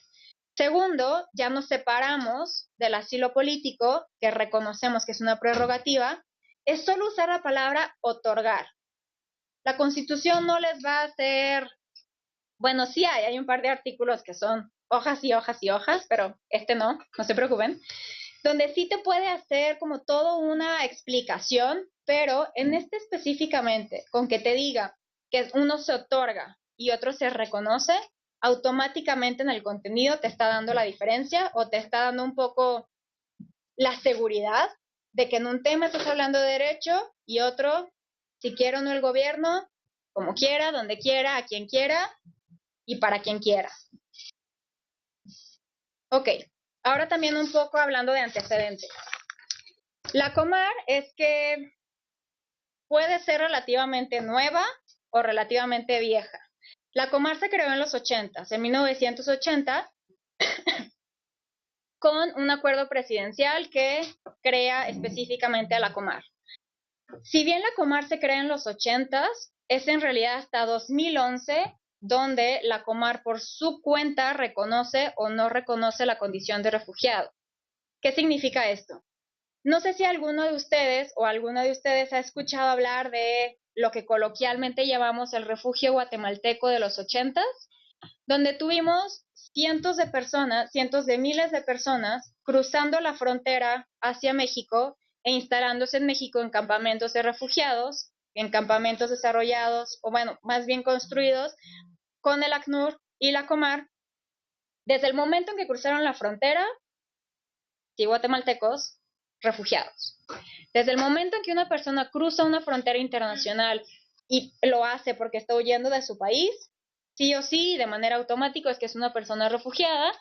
Segundo, ya nos separamos del asilo político, que reconocemos que es una prerrogativa, es solo usar la palabra otorgar. La Constitución no les va a hacer, bueno, sí hay un par de artículos que son hojas y hojas y hojas, pero este no se preocupen, donde sí te puede hacer como toda una explicación, pero en este específicamente, con que te diga que uno se otorga y otro se reconoce, automáticamente en el contenido te está dando la diferencia o te está dando un poco la seguridad de que en un tema estás hablando de derecho y otro, si quiere o no el gobierno, como quiera, donde quiera, a quien quiera y para quien quiera. Ok, ahora también un poco hablando de antecedentes. La Comar es que puede ser relativamente nueva o relativamente vieja. La Comar se creó en los 80, en 1980, con un acuerdo presidencial que crea específicamente a la Comar. Si bien la Comar se crea en los 80s, es en realidad hasta 2011 donde la Comar por su cuenta reconoce o no reconoce la condición de refugiado. ¿Qué significa esto? No sé si alguno de ustedes o alguna de ustedes ha escuchado hablar de lo que coloquialmente llamamos el refugio guatemalteco de los 80s, donde tuvimos cientos de personas, cientos de miles de personas cruzando la frontera hacia México e instalándose en México en campamentos de refugiados, en campamentos desarrollados, o bueno, más bien construidos, con el ACNUR y la Comar. Desde el momento en que cruzaron la frontera, sí, guatemaltecos, refugiados. Desde el momento en que una persona cruza una frontera internacional y lo hace porque está huyendo de su país, sí o sí, de manera automática, es que es una persona refugiada.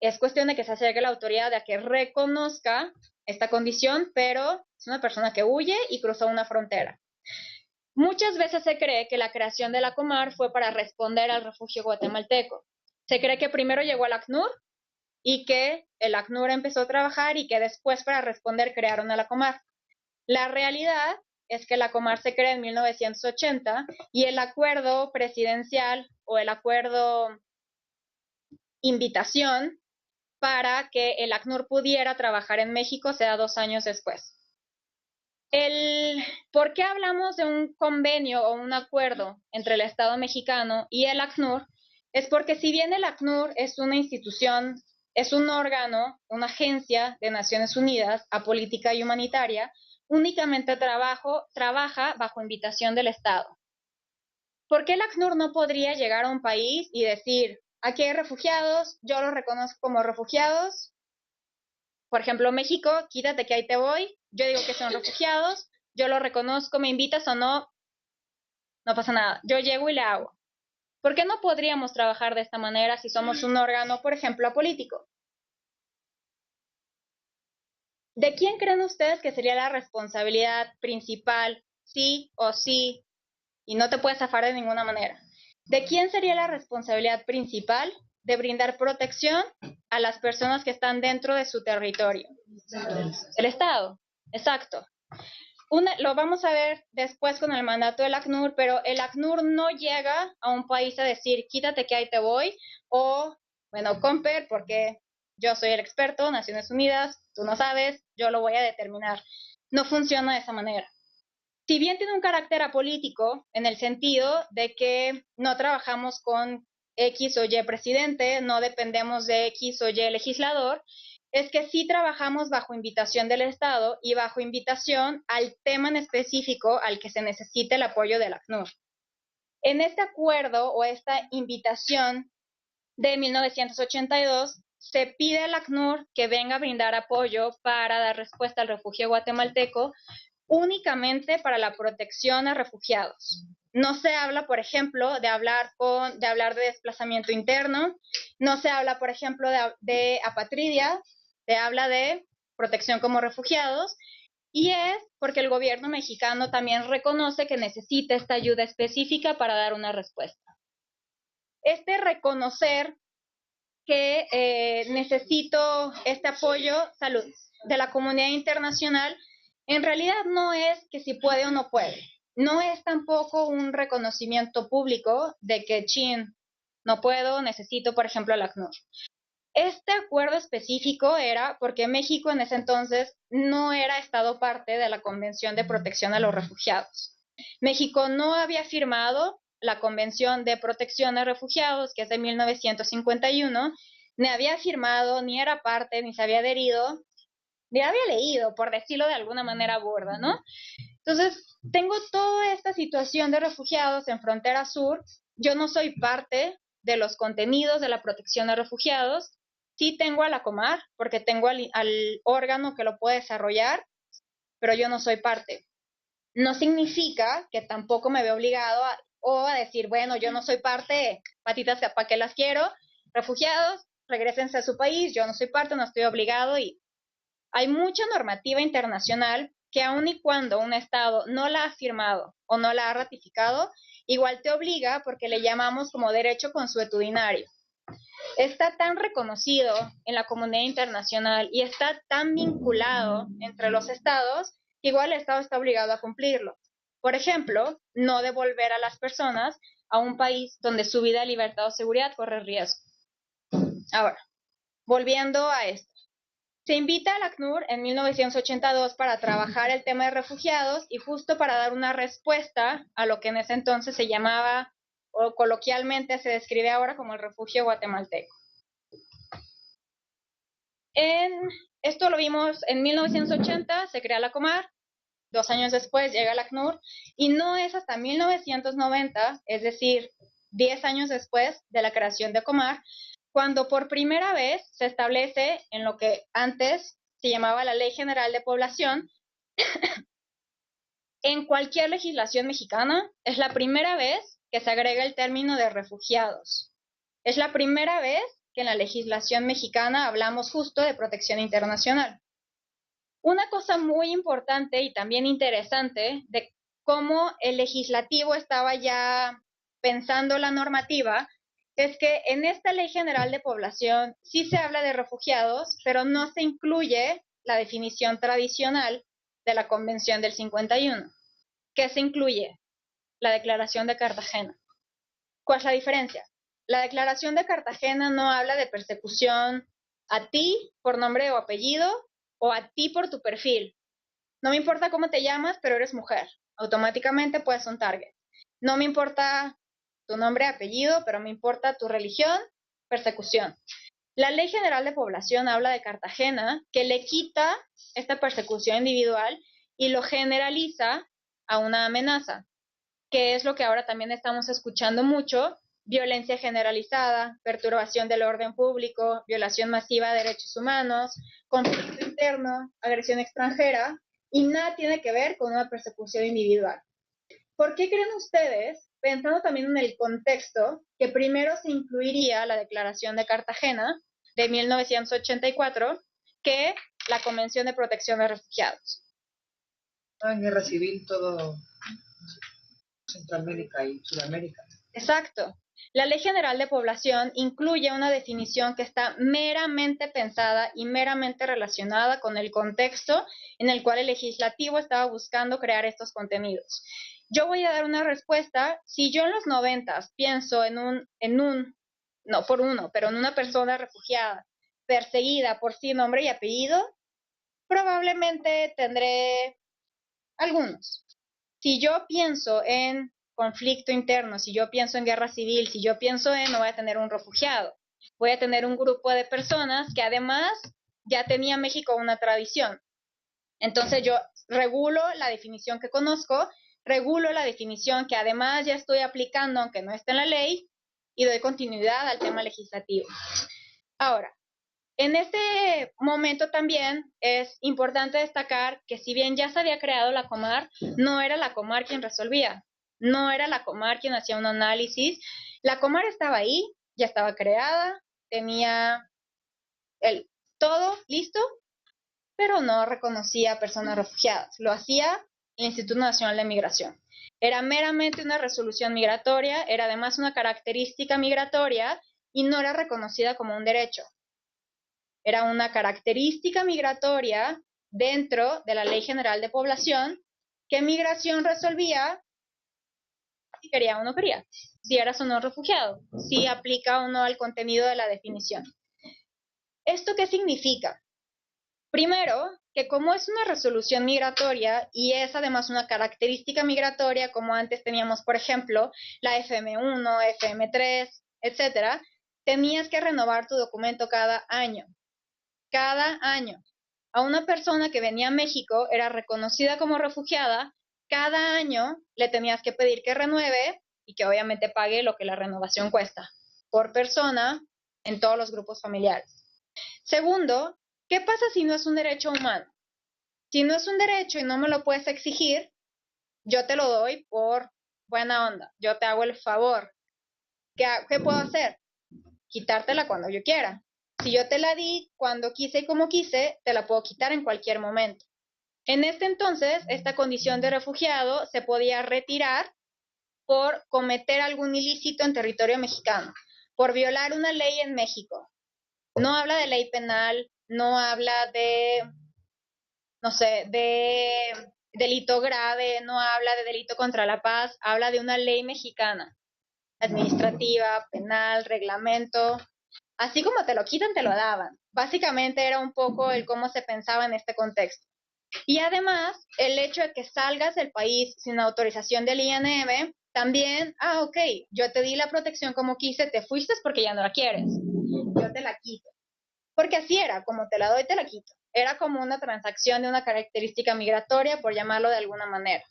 Es cuestión de que se acerque la autoridad a que reconozca esta condición, pero es una persona que huye y cruzó una frontera. Muchas veces se cree que la creación de la Comar fue para responder al refugio guatemalteco. Se cree que primero llegó al ACNUR y que el ACNUR empezó a trabajar y que después, para responder, crearon a la Comar. La realidad es que la Comar se crea en 1980 y el acuerdo presidencial o el acuerdo invitación para que el ACNUR pudiera trabajar en México se da 2 años después. ¿Por qué hablamos de un convenio o un acuerdo entre el Estado mexicano y el ACNUR? Es porque si bien el ACNUR es una institución, es un órgano, una agencia de Naciones Unidas apolítica y humanitaria, únicamente trabaja bajo invitación del Estado. ¿Por qué el ACNUR no podría llegar a un país y decir, aquí hay refugiados, yo los reconozco como refugiados? Por ejemplo, México, quítate que ahí te voy, yo digo que son refugiados, yo lo reconozco, me invitas o no, no pasa nada, yo llego y le hago. ¿Por qué no podríamos trabajar de esta manera si somos un órgano, por ejemplo, apolítico? ¿De quién creen ustedes que sería la responsabilidad principal, sí o sí, y no te puedes zafar de ninguna manera? ¿De quién sería la responsabilidad principal de brindar protección a las personas que están dentro de su territorio? El Estado, exacto. Lo vamos a ver después con el mandato del ACNUR, pero el ACNUR no llega a un país a decir, quítate que ahí te voy, o, bueno, Comper, porque yo soy el experto, Naciones Unidas, tú no sabes, yo lo voy a determinar. No funciona de esa manera. Si bien tiene un carácter apolítico, en el sentido de que no trabajamos con X o Y presidente, no dependemos de X o Y legislador, es que sí trabajamos bajo invitación del Estado y bajo invitación al tema en específico al que se necesita el apoyo del ACNUR. En este acuerdo o esta invitación de 1982, se pide al ACNUR que venga a brindar apoyo para dar respuesta al refugio guatemalteco únicamente para la protección a refugiados. No se habla, por ejemplo, de hablar de desplazamiento interno, no se habla, por ejemplo, de apatridia, se habla de protección como refugiados, y es porque el gobierno mexicano también reconoce que necesita esta ayuda específica para dar una respuesta. Este reconocer que necesito este apoyo de la comunidad internacional, en realidad no es que si puede o no puede. No es tampoco un reconocimiento público de que, chin, no puedo, necesito, por ejemplo, el ACNUR. Este acuerdo específico era porque México en ese entonces no era Estado parte de la Convención de Protección a los Refugiados. México no había firmado la Convención de Protección a Refugiados, que es de 1951, ni había firmado, ni era parte, ni se había adherido, ni había leído, por decirlo de alguna manera burda, ¿no? Entonces, tengo toda esta situación de refugiados en frontera sur, yo no soy parte de los contenidos de la protección a refugiados, sí tengo a la Comar, porque tengo al órgano que lo puede desarrollar, pero yo no soy parte. No significa que tampoco me veo obligado a decir, bueno, yo no soy parte, patitas, ¿para qué las quiero? Refugiados, regrésense a su país, yo no soy parte, no estoy obligado. Y hay mucha normativa internacional que aun y cuando un Estado no la ha firmado o no la ha ratificado, igual te obliga porque le llamamos como derecho consuetudinario. Está tan reconocido en la comunidad internacional y está tan vinculado entre los estados igual el Estado está obligado a cumplirlo. Por ejemplo, no devolver a las personas a un país donde su vida, libertad o seguridad corre riesgo. Ahora, volviendo a esto. Se invita al ACNUR en 1982 para trabajar el tema de refugiados y justo para dar una respuesta a lo que en ese entonces se llamaba, o coloquialmente se describe ahora como el refugio guatemalteco. Esto lo vimos en 1980, se crea la Comar, 2 años después llega el ACNUR, y no es hasta 1990, es decir, 10 años después de la creación de Comar, cuando por primera vez se establece en lo que antes se llamaba la Ley General de Población. En cualquier legislación mexicana es la primera vez que se agrega el término de refugiados. Es la primera vez que en la legislación mexicana hablamos justo de protección internacional. Una cosa muy importante y también interesante de cómo el legislativo estaba ya pensando la normativa es que en esta Ley General de Población sí se habla de refugiados, pero no se incluye la definición tradicional de la Convención del 51. ¿Qué se incluye? La Declaración de Cartagena. ¿Cuál es la diferencia? La Declaración de Cartagena no habla de persecución a ti por nombre o apellido o a ti por tu perfil. No me importa cómo te llamas, pero eres mujer. Automáticamente puedes un target. No me importa tu nombre, apellido, pero me importa tu religión, persecución. La Ley General de Población habla de Cartagena, que le quita esta persecución individual y lo generaliza a una amenaza, que es lo que ahora también estamos escuchando mucho: violencia generalizada, perturbación del orden público, violación masiva de derechos humanos, conflicto interno, agresión extranjera, y nada tiene que ver con una persecución individual. ¿Por qué creen ustedes, pensando también en el contexto, que primero se incluiría la Declaración de Cartagena de 1984 que la Convención de Protección de Refugiados? En guerra civil todo Centroamérica y Sudamérica. Exacto. La Ley General de Población incluye una definición que está meramente pensada y meramente relacionada con el contexto en el cual el legislativo estaba buscando crear estos contenidos. Yo voy a dar una respuesta. Si yo en los 90 pienso en una persona refugiada, perseguida por sí, nombre y apellido, probablemente tendré algunos. Si yo pienso en conflicto interno, si yo pienso en guerra civil, si yo pienso no voy a tener un refugiado, voy a tener un grupo de personas que además ya tenía México una tradición. Entonces yo regulo la definición que conozco, regulo la definición que además ya estoy aplicando aunque no esté en la ley, y doy continuidad al tema legislativo. Ahora, en este momento también es importante destacar que si bien ya se había creado la Comar, no era la Comar quien resolvía, no era la Comar quien hacía un análisis. La Comar estaba ahí, ya estaba creada, tenía todo listo, pero no reconocía a personas refugiadas. Lo hacía el Instituto Nacional de Migración. Era meramente una resolución migratoria, era además una característica migratoria y no era reconocida como un derecho. Era una característica migratoria dentro de la Ley General de Población que Migración resolvía si quería o no quería, si eras o no refugiado, si aplica o no al contenido de la definición. ¿Esto qué significa? Primero, que como es una resolución migratoria y es además una característica migratoria, como antes teníamos, por ejemplo, la FM1, FM3, etcétera, tenías que renovar tu documento cada año. Cada año. A una persona que venía a México, era reconocida como refugiada, cada año le tenías que pedir que renueve y que obviamente pague lo que la renovación cuesta por persona en todos los grupos familiares. Segundo, ¿qué pasa si no es un derecho humano? Si no es un derecho y no me lo puedes exigir, yo te lo doy por buena onda, yo te hago el favor. ¿Qué puedo hacer? Quitártela cuando yo quiera. Si yo te la di cuando quise y como quise, te la puedo quitar en cualquier momento. En este entonces, esta condición de refugiado se podía retirar por cometer algún ilícito en territorio mexicano, por violar una ley en México. No habla de ley penal, no habla de, no sé, de delito grave, no habla de delito contra la paz, habla de una ley mexicana, administrativa, penal, reglamento. Así como te lo quitan, te lo daban. Básicamente era un poco el cómo se pensaba en este contexto. Y además, el hecho de que salgas del país sin autorización del INM, también, ok, yo te di la protección como quise, te fuiste porque ya no la quieres. Yo te la quito. Porque así era, como te la doy, te la quito. Era como una transacción de una característica migratoria, por llamarlo de alguna manera.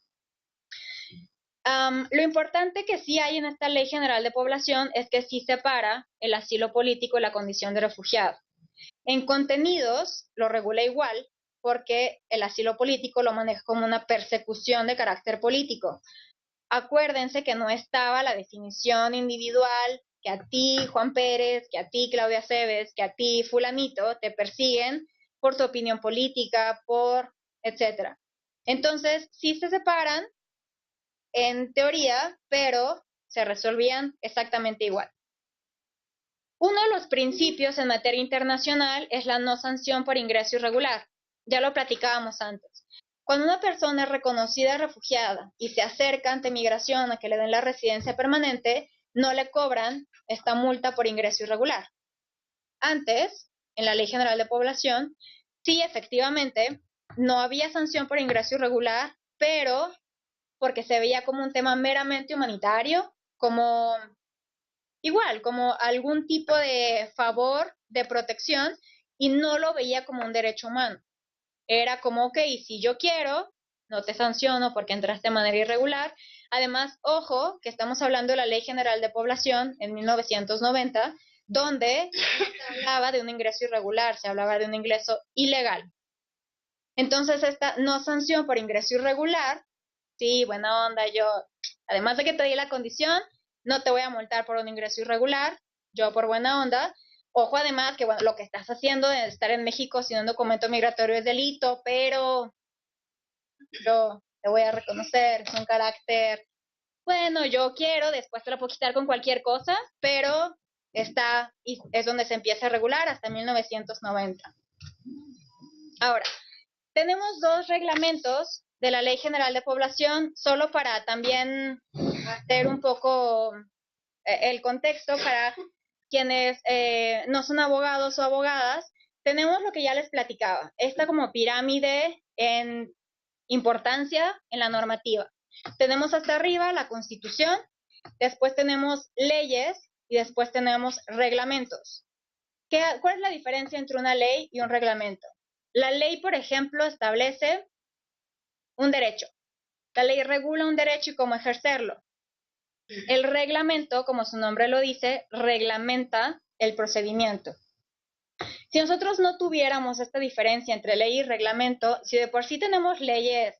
Lo importante que sí hay en esta Ley General de Población es que sí separa el asilo político y la condición de refugiado. En contenidos lo regula igual, porque el asilo político lo maneja como una persecución de carácter político. Acuérdense que no estaba la definición individual, que a ti, Juan Pérez, que a ti, Claudia Cebes, que a ti, fulanito, te persiguen por tu opinión política, etcétera. Entonces, sí se separan en teoría, pero se resolvían exactamente igual. Uno de los principios en materia internacional es la no sanción por ingreso irregular. Ya lo platicábamos antes. Cuando una persona es reconocida refugiada y se acerca ante migración a que le den la residencia permanente, no le cobran esta multa por ingreso irregular. Antes, en la Ley General de Población, sí, efectivamente, no había sanción por ingreso irregular, pero porque se veía como un tema meramente humanitario, como algún tipo de favor de protección, y no lo veía como un derecho humano. Era como, ok, si yo quiero, no te sanciono porque entraste de manera irregular. Además, ojo, que estamos hablando de la Ley General de Población en 1990, donde se hablaba de un ingreso irregular, se hablaba de un ingreso ilegal. Entonces, esta no sanción por ingreso irregular, sí, buena onda, yo, además de que te di la condición, no te voy a multar por un ingreso irregular, yo por buena onda. Ojo, además, que bueno, lo que estás haciendo de estar en México sin un documento migratorio es delito, pero yo te voy a reconocer, es un carácter, bueno, yo quiero, después te lo puedo quitar con cualquier cosa, pero es donde se empieza a regular hasta 1990. Ahora, tenemos dos reglamentos de la Ley General de Población, solo para también hacer un poco el contexto para quienes no son abogados o abogadas. Tenemos lo que ya les platicaba, esta como pirámide en importancia en la normativa. Tenemos hasta arriba la Constitución, después tenemos leyes y después tenemos reglamentos. ¿Cuál es la diferencia entre una ley y un reglamento? La ley, por ejemplo, establece un derecho. La ley regula un derecho y cómo ejercerlo. El reglamento, como su nombre lo dice, reglamenta el procedimiento. Si nosotros no tuviéramos esta diferencia entre ley y reglamento, si de por sí tenemos leyes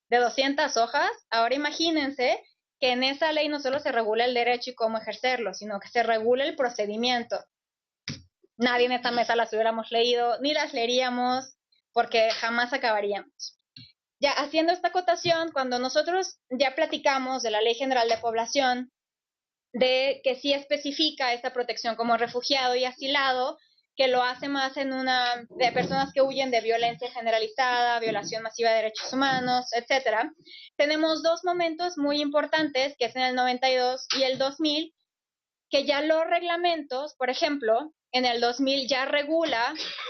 de 200 hojas, ahora imagínense que en esa ley no solo se regula el derecho y cómo ejercerlo, sino que se regula el procedimiento. Nadie en esta mesa las hubiéramos leído, ni las leeríamos, porque jamás acabaríamos. Ya haciendo esta acotación, cuando nosotros ya platicamos de la Ley General de Población, de que sí especifica esta protección como refugiado y asilado, que lo hace más de personas que huyen de violencia generalizada, violación masiva de derechos humanos, etcétera. Tenemos dos momentos muy importantes, que es en el 92 y el 2000, que ya los reglamentos, por ejemplo, en el 2000 ya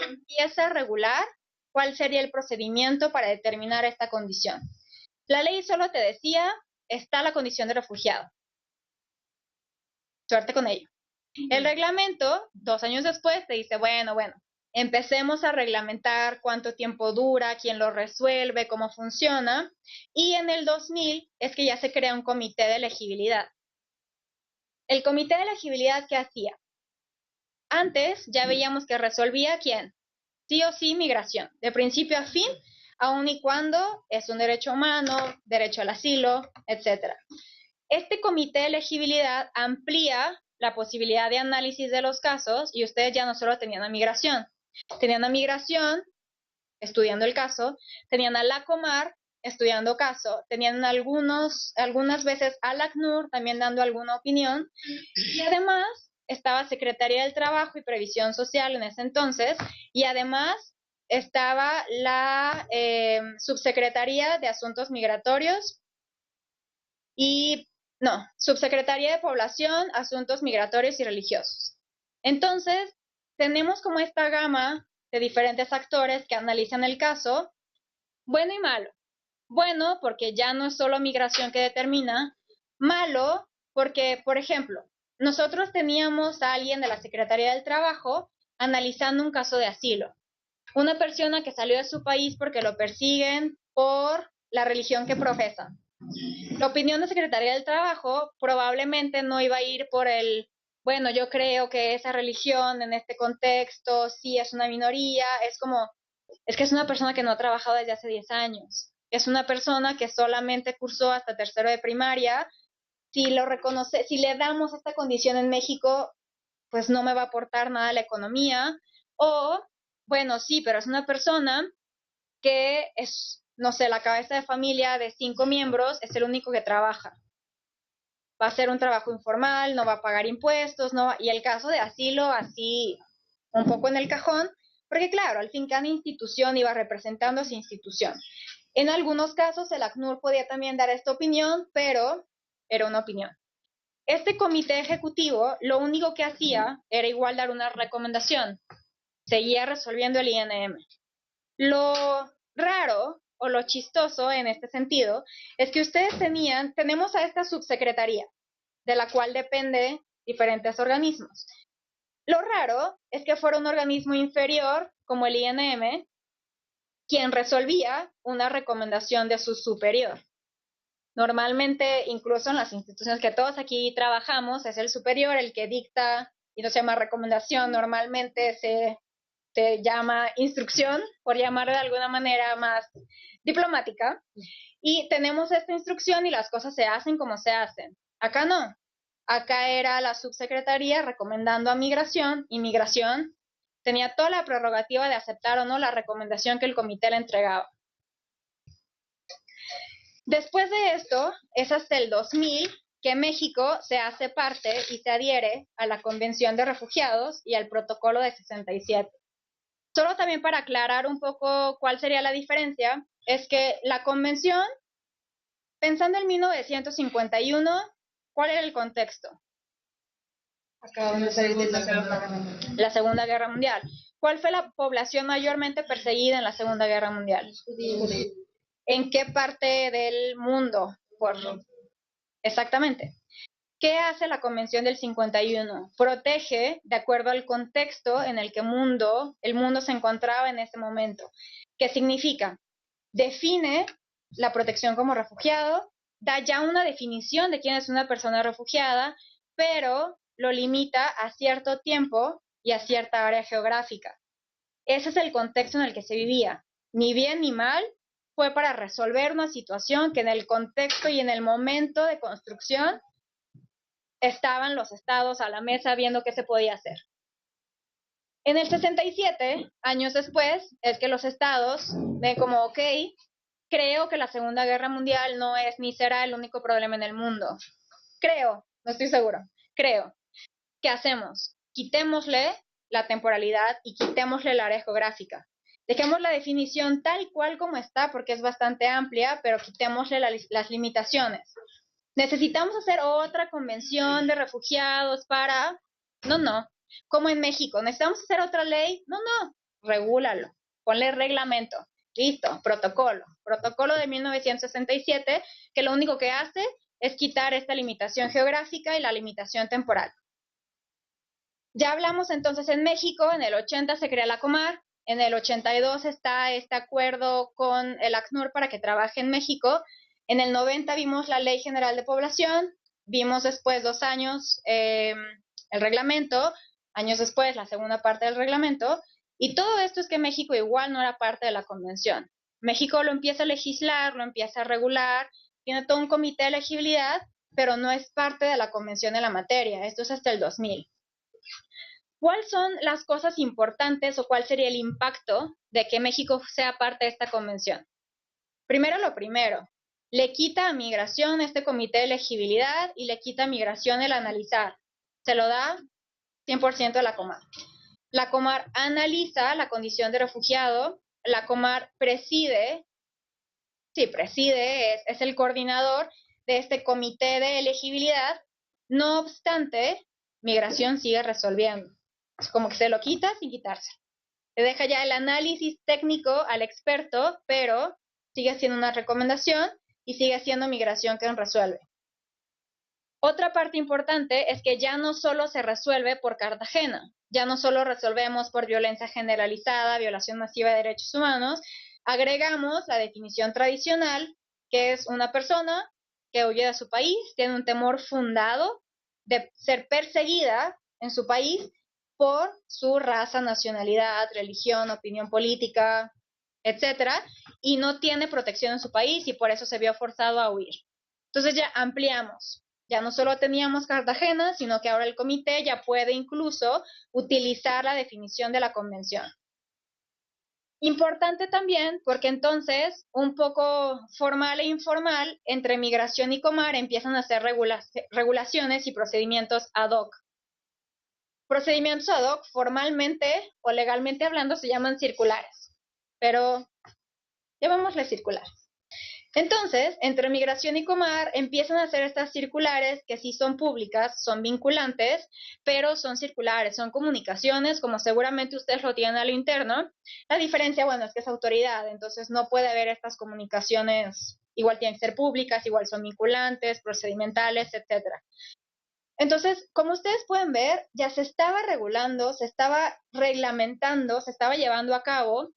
empieza a regular cuál sería el procedimiento para determinar esta condición. La ley solo te decía, está la condición de refugiado. Suerte con ello. El reglamento, 2 años después, te dice, bueno, empecemos a reglamentar cuánto tiempo dura, quién lo resuelve, cómo funciona. Y en el 2000 es que ya se crea un comité de elegibilidad. El comité de elegibilidad, ¿qué hacía? Antes ya veíamos que resolvía quién. Sí o sí, migración, de principio a fin, aun y cuando es un derecho humano, derecho al asilo, etc. Este comité de elegibilidad amplía la posibilidad de análisis de los casos y ustedes ya no solo tenían a migración estudiando el caso, tenían a la Comar estudiando caso, tenían algunas veces al ACNUR también dando alguna opinión, y además estaba Secretaría del Trabajo y Previsión Social en ese entonces, y además estaba la Subsecretaría de Asuntos Migratorios Subsecretaría de Población, Asuntos Migratorios y Religiosos. Entonces, tenemos como esta gama de diferentes actores que analizan el caso, bueno y malo. Bueno, porque ya no es solo migración que determina. Malo, porque, por ejemplo, nosotros teníamos a alguien de la Secretaría del Trabajo analizando un caso de asilo. Una persona que salió de su país porque lo persiguen por la religión que profesa. La opinión de Secretaría del Trabajo probablemente no iba a ir por bueno, yo creo que esa religión en este contexto sí es una minoría, es que es una persona que no ha trabajado desde hace 10 años, es una persona que solamente cursó hasta tercero de primaria, si le damos esta condición en México, pues no me va a aportar nada a la economía, o, bueno, sí, pero es una persona que es, no sé, la cabeza de familia de 5 miembros, es el único que trabaja. Va a ser un trabajo informal, no va a pagar impuestos, y el caso de asilo así un poco en el cajón, porque claro, al fin cada institución iba representando a su institución. En algunos casos el ACNUR podía también dar esta opinión, pero era una opinión. Este comité ejecutivo lo único que hacía era igual dar una recomendación, seguía resolviendo el INM. Lo raro o lo chistoso en este sentido es que ustedes tenemos a esta subsecretaría, de la cual depende diferentes organismos. Lo raro es que fuera un organismo inferior, como el INM, quien resolvía una recomendación de su superior. Normalmente, incluso en las instituciones que todos aquí trabajamos, es el superior el que dicta, y no se llama recomendación, normalmente se llama instrucción, por llamarlo de alguna manera más diplomática, y tenemos esta instrucción y las cosas se hacen como se hacen. Acá no. Acá era la subsecretaría recomendando a Migración, y Migración tenía toda la prerrogativa de aceptar o no la recomendación que el comité le entregaba. Después de esto, es hasta el 2000 que México se hace parte y se adhiere a la Convención de Refugiados y al Protocolo de 67. Solo también para aclarar un poco cuál sería la diferencia, es que la convención, pensando en 1951, ¿cuál era el contexto? La Segunda Guerra Mundial. ¿Cuál fue la población mayormente perseguida en la Segunda Guerra Mundial? ¿En qué parte del mundo? Exactamente. ¿Qué hace la Convención del 51? Protege de acuerdo al contexto en el que el mundo se encontraba en ese momento. ¿Qué significa? Define la protección como refugiado, da ya una definición de quién es una persona refugiada, pero lo limita a cierto tiempo y a cierta área geográfica. Ese es el contexto en el que se vivía. Ni bien ni mal, fue para resolver una situación que en el contexto y en el momento de construcción estaban los estados a la mesa viendo qué se podía hacer. En el 67, años después, es que los estados ven como, ok, creo que la Segunda Guerra Mundial no es ni será el único problema en el mundo. Creo, no estoy seguro, creo. ¿Qué hacemos? Quitémosle la temporalidad y quitémosle el área geográfica. Dejemos la definición tal cual como está, porque es bastante amplia, pero quitémosle las limitaciones. ¿Necesitamos hacer otra convención de refugiados para...? No. Como en México, ¿necesitamos hacer otra ley? No. Regúlalo. Ponle reglamento. Listo. Protocolo. Protocolo de 1967, que lo único que hace es quitar esta limitación geográfica y la limitación temporal. Ya hablamos entonces en México, en el 80 se crea la Comar, en el 82 está este acuerdo con el ACNUR para que trabaje en México. En el 90 vimos la Ley General de Población, vimos después 2 años el reglamento, años después la segunda parte del reglamento, y todo esto es que México igual no era parte de la convención. México lo empieza a legislar, lo empieza a regular, tiene todo un comité de elegibilidad, pero no es parte de la convención en la materia, esto es hasta el 2000. ¿Cuáles son las cosas importantes o cuál sería el impacto de que México sea parte de esta convención? Primero lo primero, le quita a Migración este comité de elegibilidad y le quita a Migración el analizar. Se lo da 100% a la Comar. La Comar analiza la condición de refugiado la Comar preside, es el coordinador de este comité de elegibilidad. No obstante, Migración sigue resolviendo. Es como que se lo quita sin quitarse. Le deja ya el análisis técnico al experto, pero sigue siendo una recomendación y sigue siendo Migración quien resuelve. Otra parte importante es que ya no solo se resuelve por Cartagena, ya no solo resolvemos por violencia generalizada, violación masiva de derechos humanos, agregamos la definición tradicional, que es una persona que huye de su país, tiene un temor fundado de ser perseguida en su país por su raza, nacionalidad, religión, opinión política, etcétera, y no tiene protección en su país y por eso se vio forzado a huir. Entonces ya ampliamos. Ya no solo teníamos Cartagena, sino que ahora el comité ya puede incluso utilizar la definición de la convención. Importante también porque entonces, un poco formal e informal, entre Migración y Comar empiezan a hacer regulaciones y procedimientos ad hoc. Procedimientos ad hoc formalmente o legalmente hablando se llaman circulares, pero llamémosle circulares. Entonces, entre Migración y Comar empiezan a hacer estas circulares que sí son públicas, son vinculantes, pero son circulares, son comunicaciones, como seguramente ustedes lo tienen a lo interno. La diferencia, bueno, es que es autoridad, entonces no puede haber estas comunicaciones, igual tienen que ser públicas, igual son vinculantes, procedimentales, etcétera. Entonces, como ustedes pueden ver, ya se estaba regulando, se estaba reglamentando, se estaba llevando a cabo.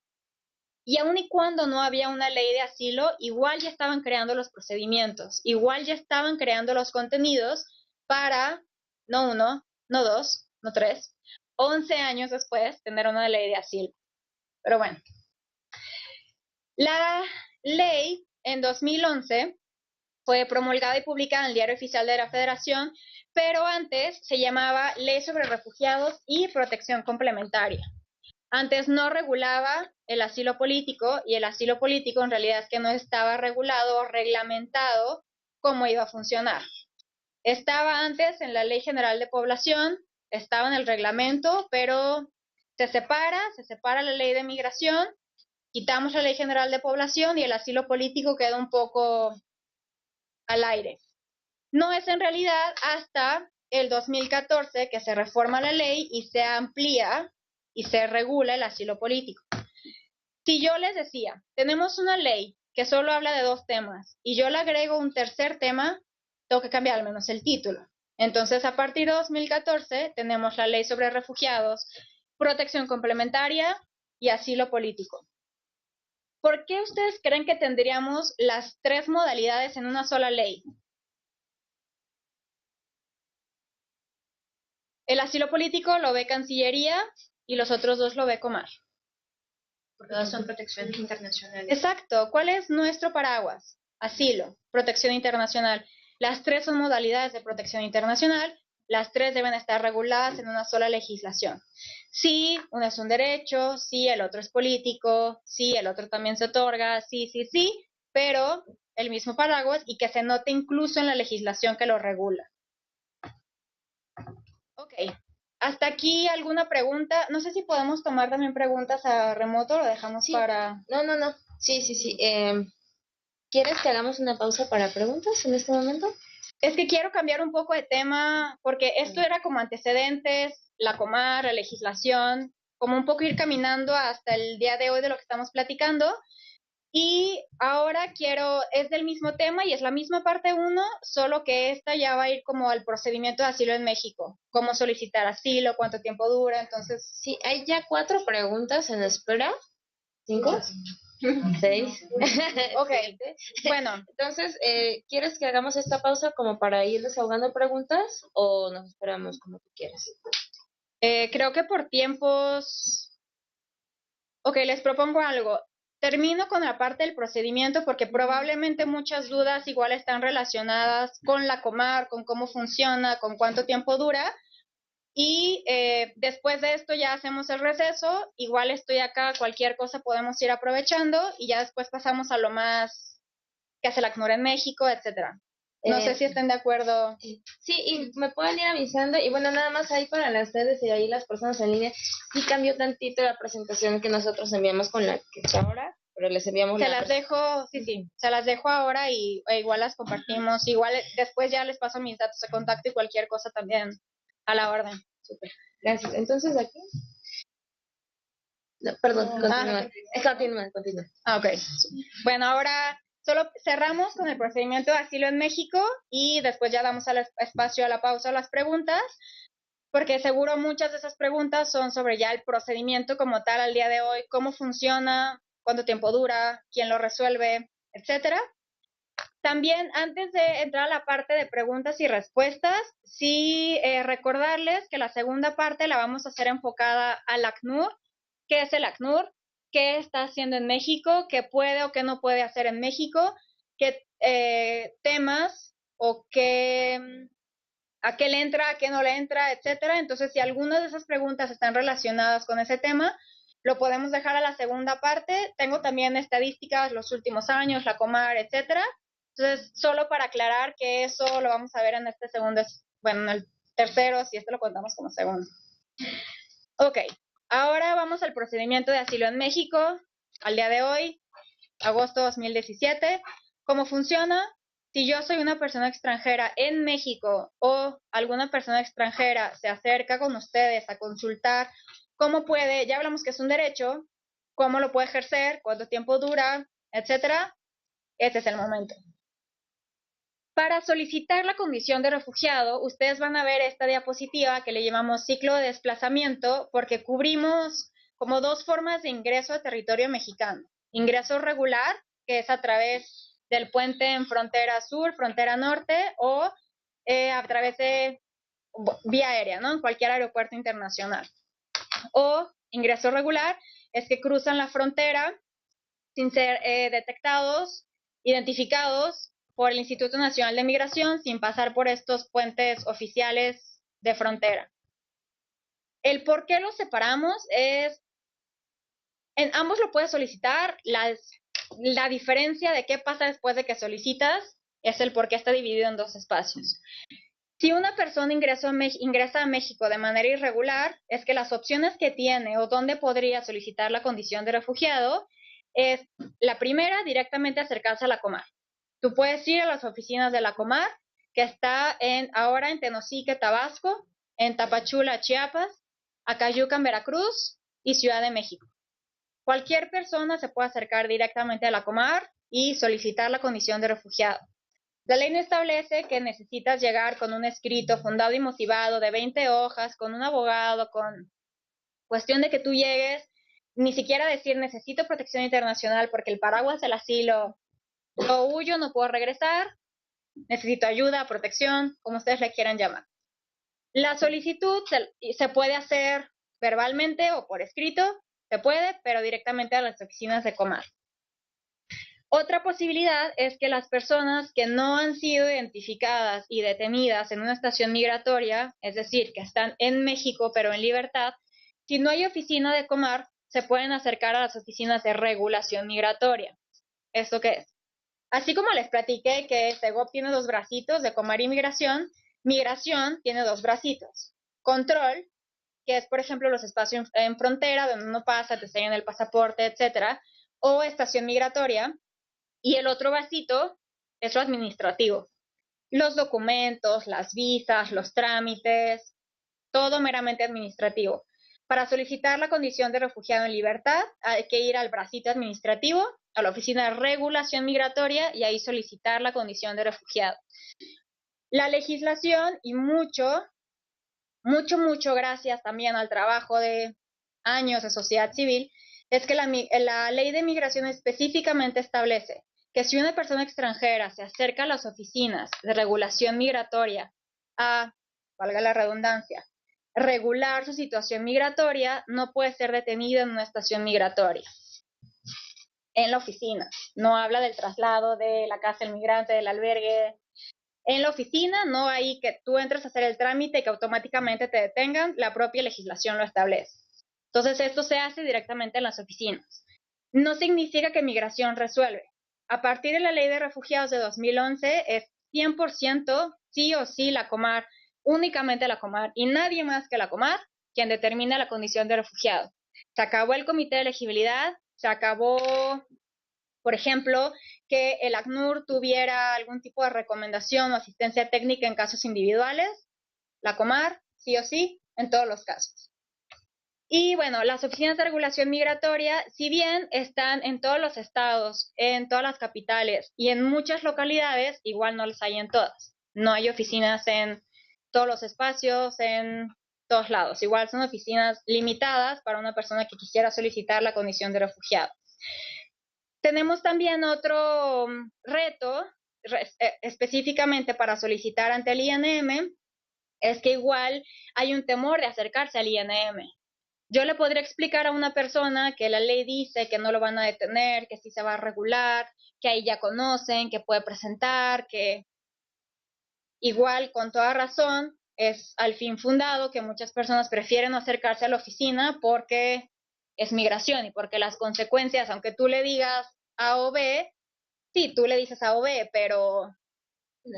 Y aun y cuando no había una ley de asilo, igual ya estaban creando los procedimientos, igual ya estaban creando los contenidos para, no 1, no 2, no 3, 11 años después tener una ley de asilo. Pero bueno, la ley en 2011 fue promulgada y publicada en el Diario Oficial de la Federación, pero antes se llamaba Ley sobre Refugiados y Protección Complementaria. Antes no regulaba el asilo político y el asilo político en realidad es que no estaba regulado o reglamentado cómo iba a funcionar. Estaba antes en la Ley General de Población, estaba en el reglamento, pero se separa la Ley de Migración, quitamos la Ley General de Población y el asilo político queda un poco al aire. No es en realidad hasta el 2014 que se reforma la ley y se amplía y se regula el asilo político. Si yo les decía, tenemos una ley que solo habla de 2 temas y yo le agrego un tercer tema, tengo que cambiar al menos el título. Entonces, a partir de 2014 tenemos la ley sobre refugiados, protección complementaria y asilo político. ¿Por qué ustedes creen que tendríamos las 3 modalidades en una sola ley? El asilo político lo ve Cancillería y los otros 2 lo ve Comar. Porque todas son protección internacional. Exacto. ¿Cuál es nuestro paraguas? Asilo, protección internacional. Las 3 son modalidades de protección internacional. Las 3 deben estar reguladas en una sola legislación. Sí, uno es un derecho, sí, el otro es político, sí, el otro también se otorga, sí, pero el mismo paraguas y que se note incluso en la legislación que lo regula. Ok, hasta aquí alguna pregunta. No sé si podemos tomar también preguntas a remoto o lo dejamos para... No. Sí. ¿Quieres que hagamos una pausa para preguntas en este momento? Es que quiero cambiar un poco de tema porque esto era como antecedentes, la Comar, la legislación, como un poco ir caminando hasta el día de hoy de lo que estamos platicando. Y ahora es del mismo tema y es la misma parte 1, solo que esta ya va a ir como al procedimiento de asilo en México. Cómo solicitar asilo, cuánto tiempo dura, entonces... Sí, hay ya 4 preguntas en espera. ¿5? 6. Ok, bueno. Entonces, ¿quieres que hagamos esta pausa como para ir desahogando preguntas o nos esperamos como tú quieras? Creo que por tiempos... Ok, les propongo algo. Termino con la parte del procedimiento porque probablemente muchas dudas igual están relacionadas con la Comar, con cómo funciona, con cuánto tiempo dura. Y después de esto ya hacemos el receso. Igual estoy acá, cualquier cosa podemos ir aprovechando y ya después pasamos a lo más que hace la ACNUR en México, etcétera. No sé si estén de acuerdo. Sí, y me pueden ir avisando. Y bueno, nada más ahí para las sedes y ahí las personas en línea, sí cambió tantito la presentación que nosotros enviamos con la que está ahora, pero les enviamos Se la las dejo, sí, se las dejo ahora y igual las compartimos. Igual después ya les paso mis datos de contacto y cualquier cosa también a la orden. Súper, gracias. Entonces aquí. No, perdón, continúa. Ah, ok. Bueno, ahora solo cerramos con el procedimiento de asilo en México y después ya damos al espacio a la pausa a las preguntas, porque seguro muchas de esas preguntas son sobre ya el procedimiento como tal al día de hoy, cómo funciona, cuánto tiempo dura, quién lo resuelve, etcétera. También, antes de entrar a la parte de preguntas y respuestas, sí recordarles que la segunda parte la vamos a hacer enfocada al ACNUR. ¿Qué es el ACNUR? ¿Qué está haciendo en México? ¿Qué puede o qué no puede hacer en México? ¿Qué temas o a qué le entra, a qué no le entra, etcétera? Entonces, si algunas de esas preguntas están relacionadas con ese tema, lo podemos dejar a la segunda parte. Tengo también estadísticas, los últimos años, la Comar, etcétera. Entonces, solo para aclarar que eso lo vamos a ver en este segundo, bueno, en el tercero, si esto lo contamos como segundo. Ok, ahora vamos al procedimiento de asilo en México, al día de hoy, agosto 2017. ¿Cómo funciona? Si yo soy una persona extranjera en México o alguna persona extranjera se acerca con ustedes a consultar cómo puede, ya hablamos que es un derecho, cómo lo puede ejercer, cuánto tiempo dura, etcétera, este es el momento. Para solicitar la condición de refugiado, ustedes van a ver esta diapositiva que le llamamos ciclo de desplazamiento porque cubrimos como dos formas de ingreso a territorio mexicano. Ingreso regular, que es a través del puente en frontera sur, frontera norte, o a través de vía aérea, ¿no? En cualquier aeropuerto internacional. O ingreso regular es que cruzan la frontera sin ser detectados, identificados por el Instituto Nacional de Migración, sin pasar por estos puentes oficiales de frontera. El por qué los separamos es, en ambos lo puedes solicitar, la diferencia de qué pasa después de que solicitas es el por qué está dividido en dos espacios. Si una persona ingresa a México de manera irregular, es que las opciones que tiene o dónde podría solicitar la condición de refugiado es la primera, directamente acercarse a la Comar. Tú puedes ir a las oficinas de la Comar, que está ahora en Tenosique, Tabasco, en Tapachula, Chiapas, Acayucan, Veracruz y Ciudad de México. Cualquier persona se puede acercar directamente a la Comar y solicitar la condición de refugiado. La ley no establece que necesitas llegar con un escrito fundado y motivado de 20 hojas, con un abogado, con cuestión de que tú llegues, ni siquiera decir necesito protección internacional porque el paraguas del asilo, lo huyo, no puedo regresar, necesito ayuda, protección, como ustedes le quieran llamar. La solicitud se puede hacer verbalmente o por escrito, se puede, pero directamente a las oficinas de Comar. Otra posibilidad es que las personas que no han sido identificadas y detenidas en una estación migratoria, es decir, que están en México pero en libertad, si no hay oficina de Comar, se pueden acercar a las oficinas de regulación migratoria. ¿Esto qué es? Así como les platiqué que Segov tiene dos bracitos de Comar y Migración, Migración tiene dos bracitos. Control, que es, por ejemplo, los espacios en frontera donde uno pasa, te sellan el pasaporte, etcétera, o estación migratoria. Y el otro vasito es lo administrativo. Los documentos, las visas, los trámites, todo meramente administrativo. Para solicitar la condición de refugiado en libertad hay que ir al bracito administrativo, a la oficina de regulación migratoria y ahí solicitar la condición de refugiado. La legislación y mucho gracias también al trabajo de años de sociedad civil, es que la ley de migración específicamente establece que si una persona extranjera se acerca a las oficinas de regulación migratoria a, valga la redundancia, regular su situación migratoria, no puede ser detenido en una estación migratoria. En la oficina. No habla del traslado de la casa del migrante, del albergue. En la oficina no hay que tú entres a hacer el trámite y que automáticamente te detengan, la propia legislación lo establece. Entonces esto se hace directamente en las oficinas. No significa que migración resuelve. A partir de la ley de refugiados de 2011 100% sí o sí la Comar, únicamente la Comar y nadie más que la Comar quien determina la condición de refugiado. Se acabó el comité de elegibilidad, se acabó, por ejemplo, que el ACNUR tuviera algún tipo de recomendación o asistencia técnica en casos individuales, la Comar, sí o sí, en todos los casos. Y bueno, las oficinas de regulación migratoria, si bien están en todos los estados, en todas las capitales y en muchas localidades, igual no las hay en todas. No hay oficinas en todos los espacios, en todos lados. Igual son oficinas limitadas para una persona que quisiera solicitar la condición de refugiado. Tenemos también otro reto, específicamente para solicitar ante el INM, es que igual hay un temor de acercarse al INM. Yo le podría explicar a una persona que la ley dice que no lo van a detener, que sí se va a regular, que ahí ya conocen, que puede presentar, que igual con toda razón es al fin fundado que muchas personas prefieren no acercarse a la oficina porque es migración y porque las consecuencias, aunque tú le digas A o B, sí, tú le dices A o B, pero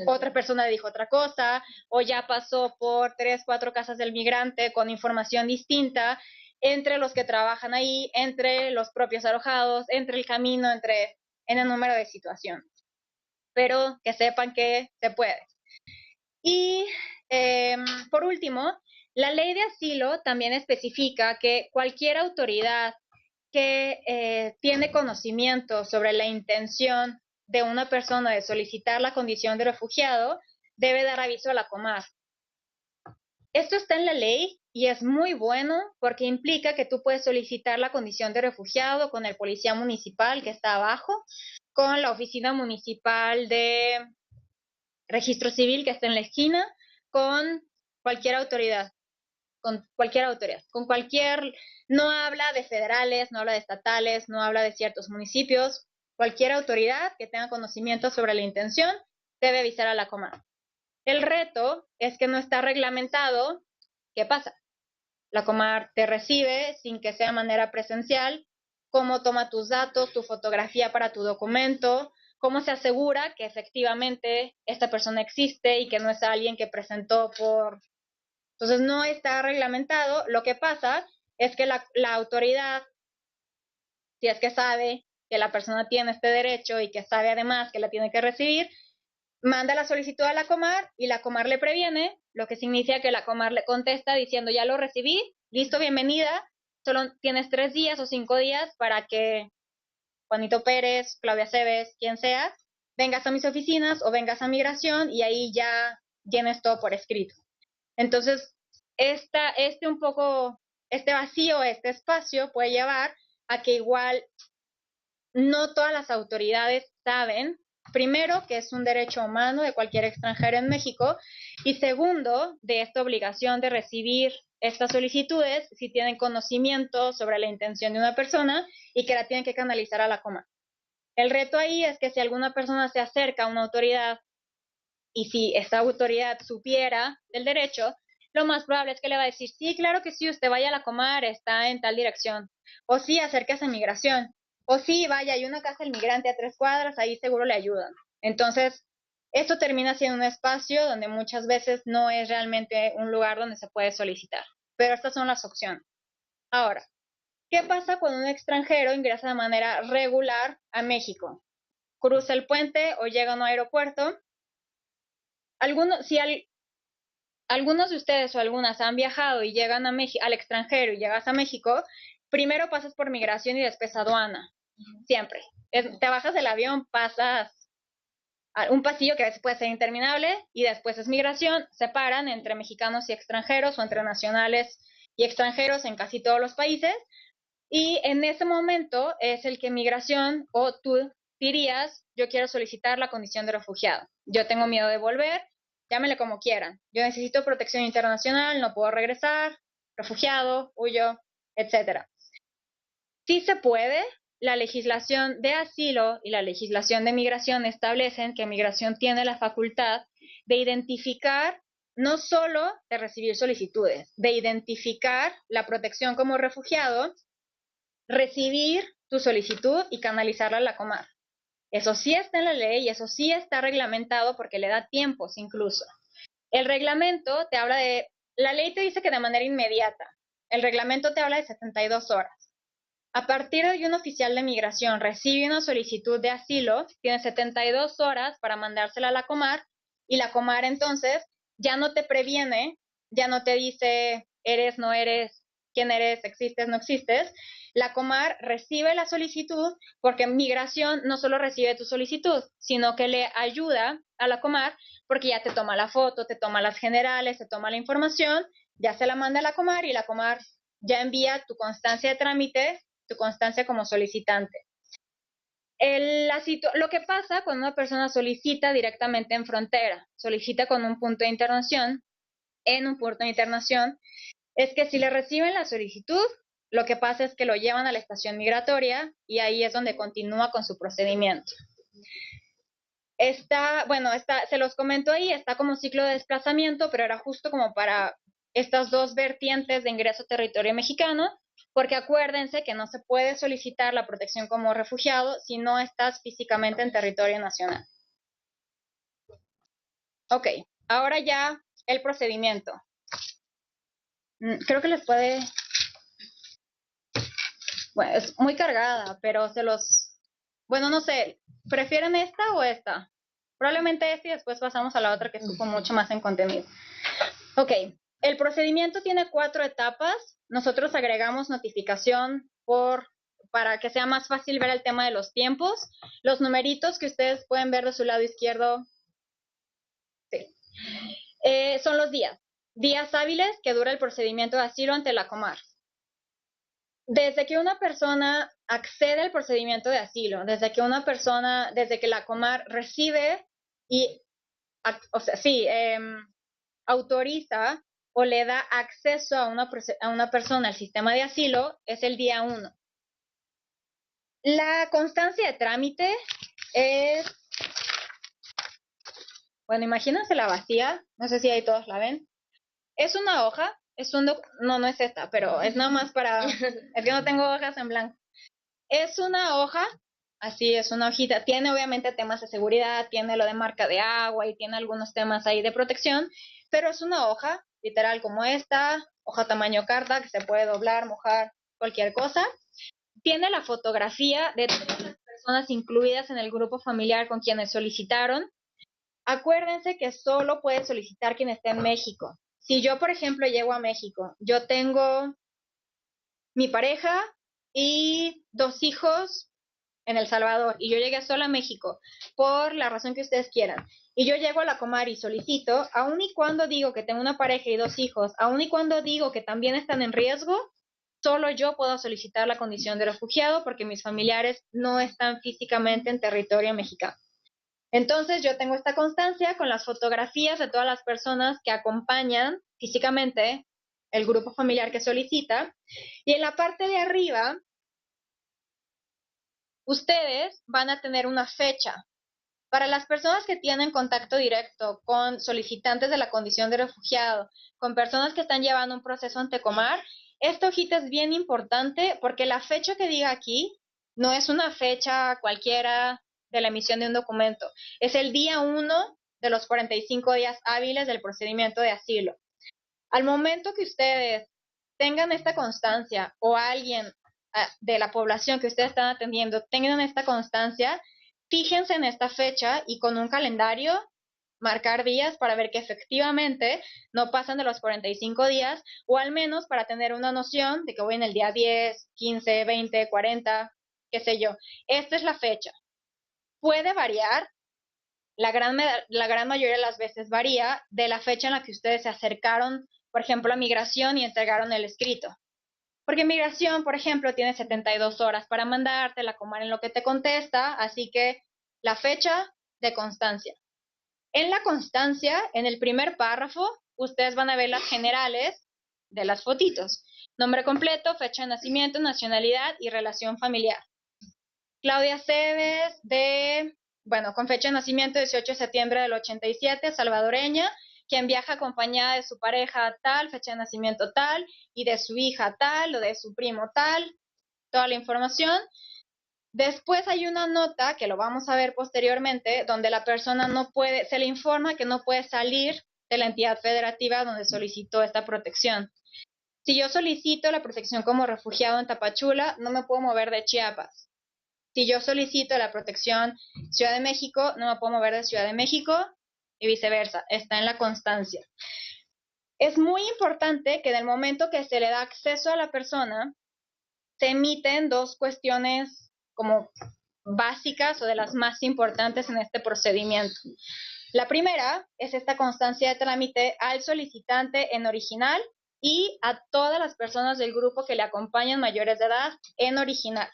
otra persona le dijo otra cosa, o ya pasó por 3, 4 casas del migrante con información distinta, entre los que trabajan ahí, entre los propios alojados, entre el camino, en el número de situaciones. Pero que sepan que se puede. Y por último, la ley de asilo también especifica que cualquier autoridad que tiene conocimiento sobre la intención de una persona de solicitar la condición de refugiado debe dar aviso a la Comar. Esto está en la ley y es muy bueno porque implica que tú puedes solicitar la condición de refugiado con el policía municipal que está abajo, con la oficina municipal de registro civil que está en la esquina, con cualquier autoridad, no habla de federales, no habla de estatales, no habla de ciertos municipios, cualquier autoridad que tenga conocimiento sobre la intención debe avisar a la Comar. El reto es que no está reglamentado. ¿Qué pasa? La Comar te recibe sin que sea de manera presencial, cómo toma tus datos, tu fotografía para tu documento, cómo se asegura que efectivamente esta persona existe y que no es alguien que presentó por... Entonces no está reglamentado. Lo que pasa es que la autoridad, si es que sabe que la persona tiene este derecho y que sabe además que la tiene que recibir, manda la solicitud a la Comar y la Comar le previene, lo que significa que la Comar le contesta diciendo ya lo recibí, listo, bienvenida, solo tienes 3 días o 5 días para que Juanito Pérez, Claudia Cebes, quien sea, vengas a mis oficinas o vengas a migración y ahí ya llenes todo por escrito. Entonces, este vacío, este espacio puede llevar a que igual no todas las autoridades saben, primero, que es un derecho humano de cualquier extranjero en México, y segundo, de esta obligación de recibir estas solicitudes si tienen conocimiento sobre la intención de una persona y que la tienen que canalizar a la Comar. El reto ahí es que si alguna persona se acerca a una autoridad y si esta autoridad supiera del derecho, lo más probable es que le va a decir, sí, claro que sí, usted vaya a la Comar, está en tal dirección, o sí, acérquese a migración, o sí, vaya, hay una casa del migrante a 3 cuadras, ahí seguro le ayudan. Entonces, esto termina siendo un espacio donde muchas veces no es realmente un lugar donde se puede solicitar, pero estas son las opciones. Ahora, ¿qué pasa cuando un extranjero ingresa de manera regular a México? Cruza el puente o llega a un aeropuerto. Algunos de ustedes o algunas han viajado y llegan al extranjero y llegas a México, primero pasas por migración y después aduana, siempre. Te bajas del avión, pasas a un pasillo que a veces puede ser interminable y después es migración, separan entre mexicanos y extranjeros o entre nacionales y extranjeros en casi todos los países y en ese momento es el que migración o tú dirías, yo quiero solicitar la condición de refugiado, yo tengo miedo de volver, llámenle como quieran. Yo necesito protección internacional, no puedo regresar, refugiado, huyo, etc. Sí se puede. La legislación de asilo y la legislación de migración establecen que migración tiene la facultad de identificar, no solo de recibir solicitudes, de identificar la protección como refugiado, recibir tu solicitud y canalizarla a la Comar. Eso sí está en la ley y eso sí está reglamentado porque le da tiempos incluso. El reglamento te habla de, la ley te dice que de manera inmediata, el reglamento te habla de 72 horas. A partir de que un oficial de migración recibe una solicitud de asilo, tiene 72 horas para mandársela a la Comar y la Comar entonces ya no te previene, ya no te dice eres, no eres, quién eres, existes, no existes. La Comar recibe la solicitud porque migración no solo recibe tu solicitud, sino que le ayuda a la Comar porque ya te toma la foto, te toma las generales, te toma la información, ya se la manda a la Comar y la Comar ya envía tu constancia de trámite, tu constancia como solicitante. Lo que pasa cuando una persona solicita directamente en frontera, solicita con un punto de internación, en un punto de internación, es que si le reciben la solicitud, lo que pasa es que lo llevan a la estación migratoria y ahí es donde continúa con su procedimiento. Se los comento ahí, está como ciclo de desplazamiento, pero era justo como para estas dos vertientes de ingreso a territorio mexicano, porque acuérdense que no se puede solicitar la protección como refugiado si no estás físicamente en territorio nacional. Ok, ahora ya el procedimiento. Creo que les puede... Bueno, es muy cargada, pero bueno, no sé, ¿prefieren esta o esta? Probablemente esta y después pasamos a la otra que estuvo mucho más en contenido. Ok, el procedimiento tiene 4 etapas. Nosotros agregamos notificación para que sea más fácil ver el tema de los tiempos. Los numeritos que ustedes pueden ver de su lado izquierdo, sí, son los días hábiles que dura el procedimiento de asilo ante la Comar. Desde que una persona accede al procedimiento de asilo, desde que la Comar recibe y, autoriza o le da acceso a una persona al sistema de asilo, es el día 1. La constancia de trámite es, bueno, imagínense la vacía, no sé si ahí todos la ven. Es una hoja, no es esta, pero es nada más es que no tengo hojas en blanco. Es una hoja, así es una hojita, tiene obviamente temas de seguridad, tiene lo de marca de agua y tiene algunos temas ahí de protección, pero es una hoja, literal como esta, hoja tamaño carta que se puede doblar, mojar, cualquier cosa. Tiene la fotografía de todas las personas incluidas en el grupo familiar con quienes solicitaron. Acuérdense que solo puede solicitar quien esté en México. Si yo, por ejemplo, llego a México, yo tengo mi pareja y 2 hijos en El Salvador y yo llegué sola a México por la razón que ustedes quieran y yo llego a la Comar y solicito, aun y cuando digo que tengo una pareja y 2 hijos, aun y cuando digo que también están en riesgo, solo yo puedo solicitar la condición de refugiado porque mis familiares no están físicamente en territorio mexicano. Entonces yo tengo esta constancia con las fotografías de todas las personas que acompañan físicamente el grupo familiar que solicita y en la parte de arriba ustedes van a tener una fecha. Para las personas que tienen contacto directo con solicitantes de la condición de refugiado, con personas que están llevando un proceso ante Comar, esta hojita es bien importante porque la fecha que diga aquí no es una fecha cualquiera de la emisión de un documento. Es el día 1 de los 45 días hábiles del procedimiento de asilo. Al momento que ustedes tengan esta constancia o alguien de la población que ustedes están atendiendo tengan esta constancia, fíjense en esta fecha y con un calendario marcar días para ver que efectivamente no pasan de los 45 días o al menos para tener una noción de que voy en el día 10, 15, 20, 40, qué sé yo. Esta es la fecha. Puede variar, la gran mayoría de las veces varía de la fecha en la que ustedes se acercaron, por ejemplo, a migración y entregaron el escrito. Porque migración, por ejemplo, tiene 72 horas para mandarte, la Comar en lo que te contesta, así que la fecha de constancia. En la constancia, en el primer párrafo, ustedes van a ver las generales de las fotitos. Nombre completo, fecha de nacimiento, nacionalidad y relación familiar. Claudia Cebes, con fecha de nacimiento 18 de septiembre del 87, salvadoreña, quien viaja acompañada de su pareja tal, fecha de nacimiento tal, y de su hija tal, o de su primo tal, toda la información. Después hay una nota, que lo vamos a ver posteriormente, donde la persona no puede, se le informa que no puede salir de la entidad federativa donde solicitó esta protección. Si yo solicito la protección como refugiado en Tapachula, no me puedo mover de Chiapas. Si yo solicito la protección Ciudad de México, no me puedo mover de Ciudad de México y viceversa. Está en la constancia. Es muy importante que en el momento que se le da acceso a la persona, se emiten dos cuestiones como básicas o de las más importantes en este procedimiento. La primera es esta constancia de trámite al solicitante en original y a todas las personas del grupo que le acompañan mayores de edad en original.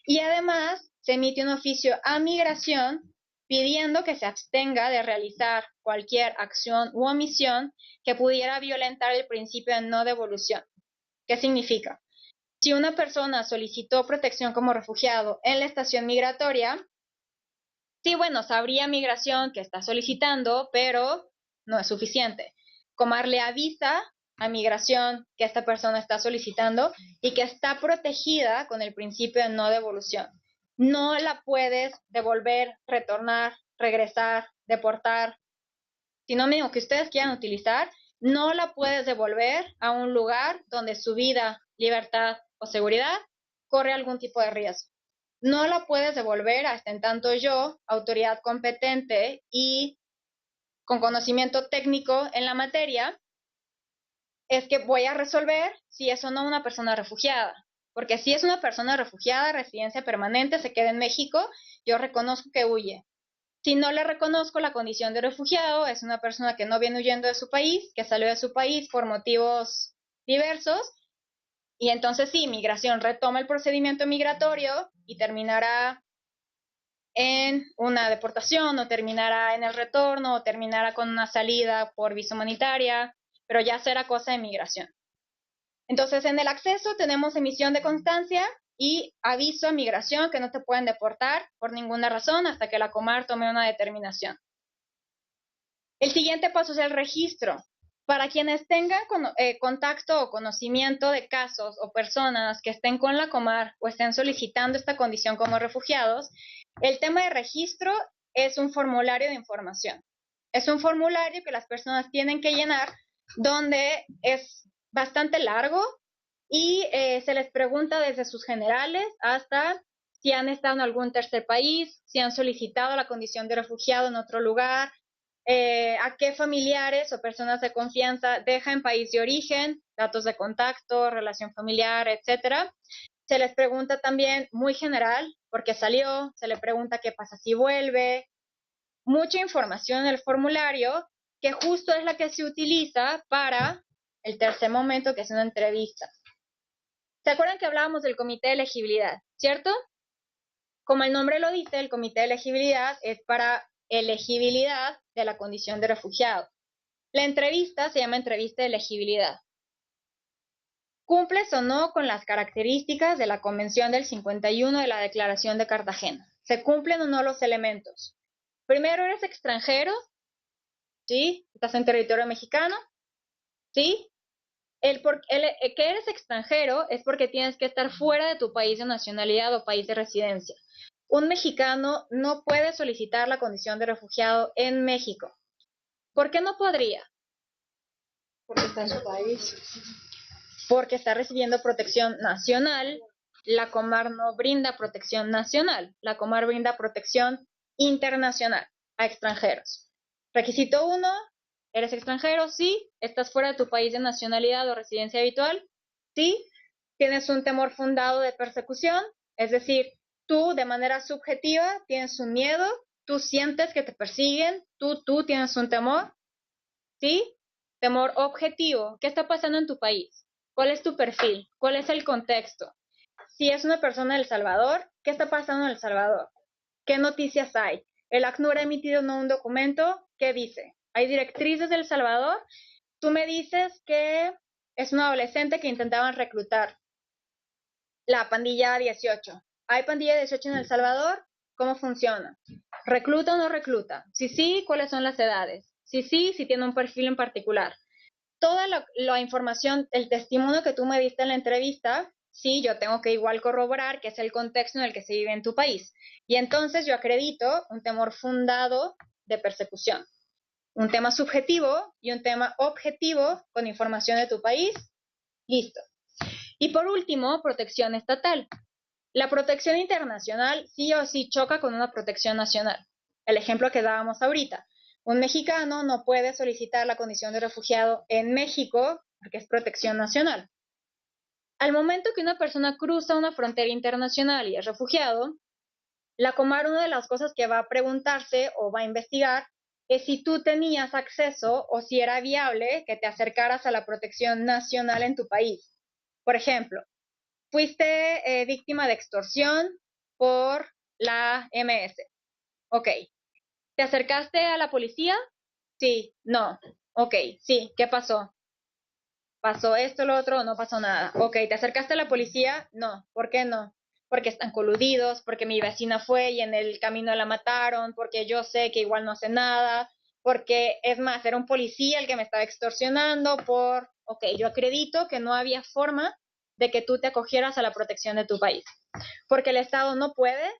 Y además se emite un oficio a migración pidiendo que se abstenga de realizar cualquier acción u omisión que pudiera violentar el principio de no devolución. ¿Qué significa? Si una persona solicitó protección como refugiado en la estación migratoria, sí, bueno, sabría migración que está solicitando, pero no es suficiente. Comar le avisa a migración que esta persona está solicitando y que está protegida con el principio de no devolución. No la puedes devolver, retornar, regresar, deportar, sinónimo que ustedes quieran utilizar, no la puedes devolver a un lugar donde su vida, libertad o seguridad corre algún tipo de riesgo. No la puedes devolver hasta en tanto yo, autoridad competente y con conocimiento técnico en la materia, es que voy a resolver si es o no una persona refugiada. Porque si es una persona refugiada, residencia permanente, se queda en México, yo reconozco que huye. Si no le reconozco la condición de refugiado, es una persona que no viene huyendo de su país, que salió de su país por motivos diversos, y entonces sí, migración retoma el procedimiento migratorio y terminará en una deportación, o terminará en el retorno, o terminará con una salida por visa humanitaria, pero ya será cosa de migración. Entonces, en el acceso tenemos emisión de constancia y aviso a migración que no te pueden deportar por ninguna razón hasta que la Comar tome una determinación. El siguiente paso es el registro. Para quienes tengan contacto o conocimiento de casos o personas que estén con la Comar o estén solicitando esta condición como refugiados, el tema de registro es un formulario de información. Es un formulario que las personas tienen que llenar donde es bastante largo y se les pregunta desde sus generales hasta si han estado en algún tercer país, si han solicitado la condición de refugiado en otro lugar, a qué familiares o personas de confianza deja en país de origen, datos de contacto, relación familiar, etcétera. Se les pregunta también muy general, por qué salió, se le pregunta qué pasa si vuelve. Mucha información en el formulario que justo es la que se utiliza para el tercer momento, que es una entrevista. ¿Se acuerdan que hablábamos del comité de elegibilidad, cierto? Como el nombre lo dice, el comité de elegibilidad es para elegibilidad de la condición de refugiado. La entrevista se llama entrevista de elegibilidad. ¿Cumples o no con las características de la Convención del 51 de la Declaración de Cartagena? ¿Se cumplen o no los elementos? Primero, ¿eres extranjero? ¿Sí? ¿Estás en territorio mexicano? ¿Sí? Que eres extranjero es porque tienes que estar fuera de tu país de nacionalidad o país de residencia. Un mexicano no puede solicitar la condición de refugiado en México. ¿Por qué no podría? Porque está en su país. Porque está recibiendo protección nacional. La Comar no brinda protección nacional. La Comar brinda protección internacional a extranjeros. Requisito 1, ¿eres extranjero? Sí. ¿Estás fuera de tu país de nacionalidad o residencia habitual? Sí. ¿Tienes un temor fundado de persecución? Es decir, tú de manera subjetiva tienes un miedo, tú sientes que te persiguen, tú tienes un temor, ¿sí? Temor objetivo. ¿Qué está pasando en tu país? ¿Cuál es tu perfil? ¿Cuál es el contexto? Si es una persona de El Salvador, ¿qué está pasando en El Salvador? ¿Qué noticias hay? El ACNUR ha emitido un documento que dice, hay directrices de El Salvador, tú me dices que es un adolescente que intentaban reclutar la pandilla 18. ¿Hay pandilla 18 en El Salvador? ¿Cómo funciona? ¿Recluta o no recluta? Si sí, ¿cuáles son las edades? Si sí, si tiene un perfil en particular. Toda la información, el testimonio que tú me diste en la entrevista, sí, yo tengo que igual corroborar que es el contexto en el que se vive en tu país. Y entonces yo acredito un temor fundado de persecución, un tema subjetivo y un tema objetivo con información de tu país. Listo. Y por último, protección estatal. La protección internacional sí o sí choca con una protección nacional. El ejemplo que dábamos ahorita. Un mexicano no puede solicitar la condición de refugiado en México porque es protección nacional. Al momento que una persona cruza una frontera internacional y es refugiado, la Comar una de las cosas que va a preguntarse o va a investigar es si tú tenías acceso o si era viable que te acercaras a la protección nacional en tu país. Por ejemplo, fuiste víctima de extorsión por la MS. Ok. ¿Te acercaste a la policía? Sí, no. Ok, sí, ¿qué pasó? ¿Pasó esto, lo otro? No pasó nada. Ok, ¿te acercaste a la policía? No. ¿Por qué no? Porque están coludidos, porque mi vecina fue y en el camino la mataron, porque yo sé que igual no hace nada, porque es más, era un policía el que me estaba extorsionando ok, yo acredito que no había forma de que tú te acogieras a la protección de tu país. Porque el Estado no puede,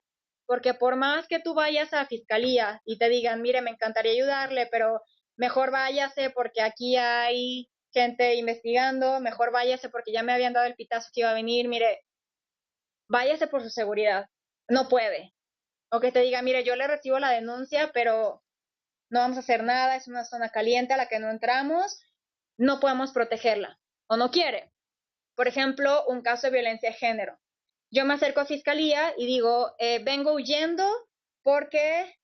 porque por más que tú vayas a la fiscalía y te digan, mire, me encantaría ayudarle, pero mejor váyase porque aquí hay gente investigando, mejor váyase porque ya me habían dado el pitazo que iba a venir, mire, váyase por su seguridad. No puede. O que te diga, mire, yo le recibo la denuncia, pero no vamos a hacer nada, es una zona caliente a la que no entramos, no podemos protegerla. O no quiere. Por ejemplo, un caso de violencia de género. Yo me acerco a fiscalía y digo, vengo huyendo porque,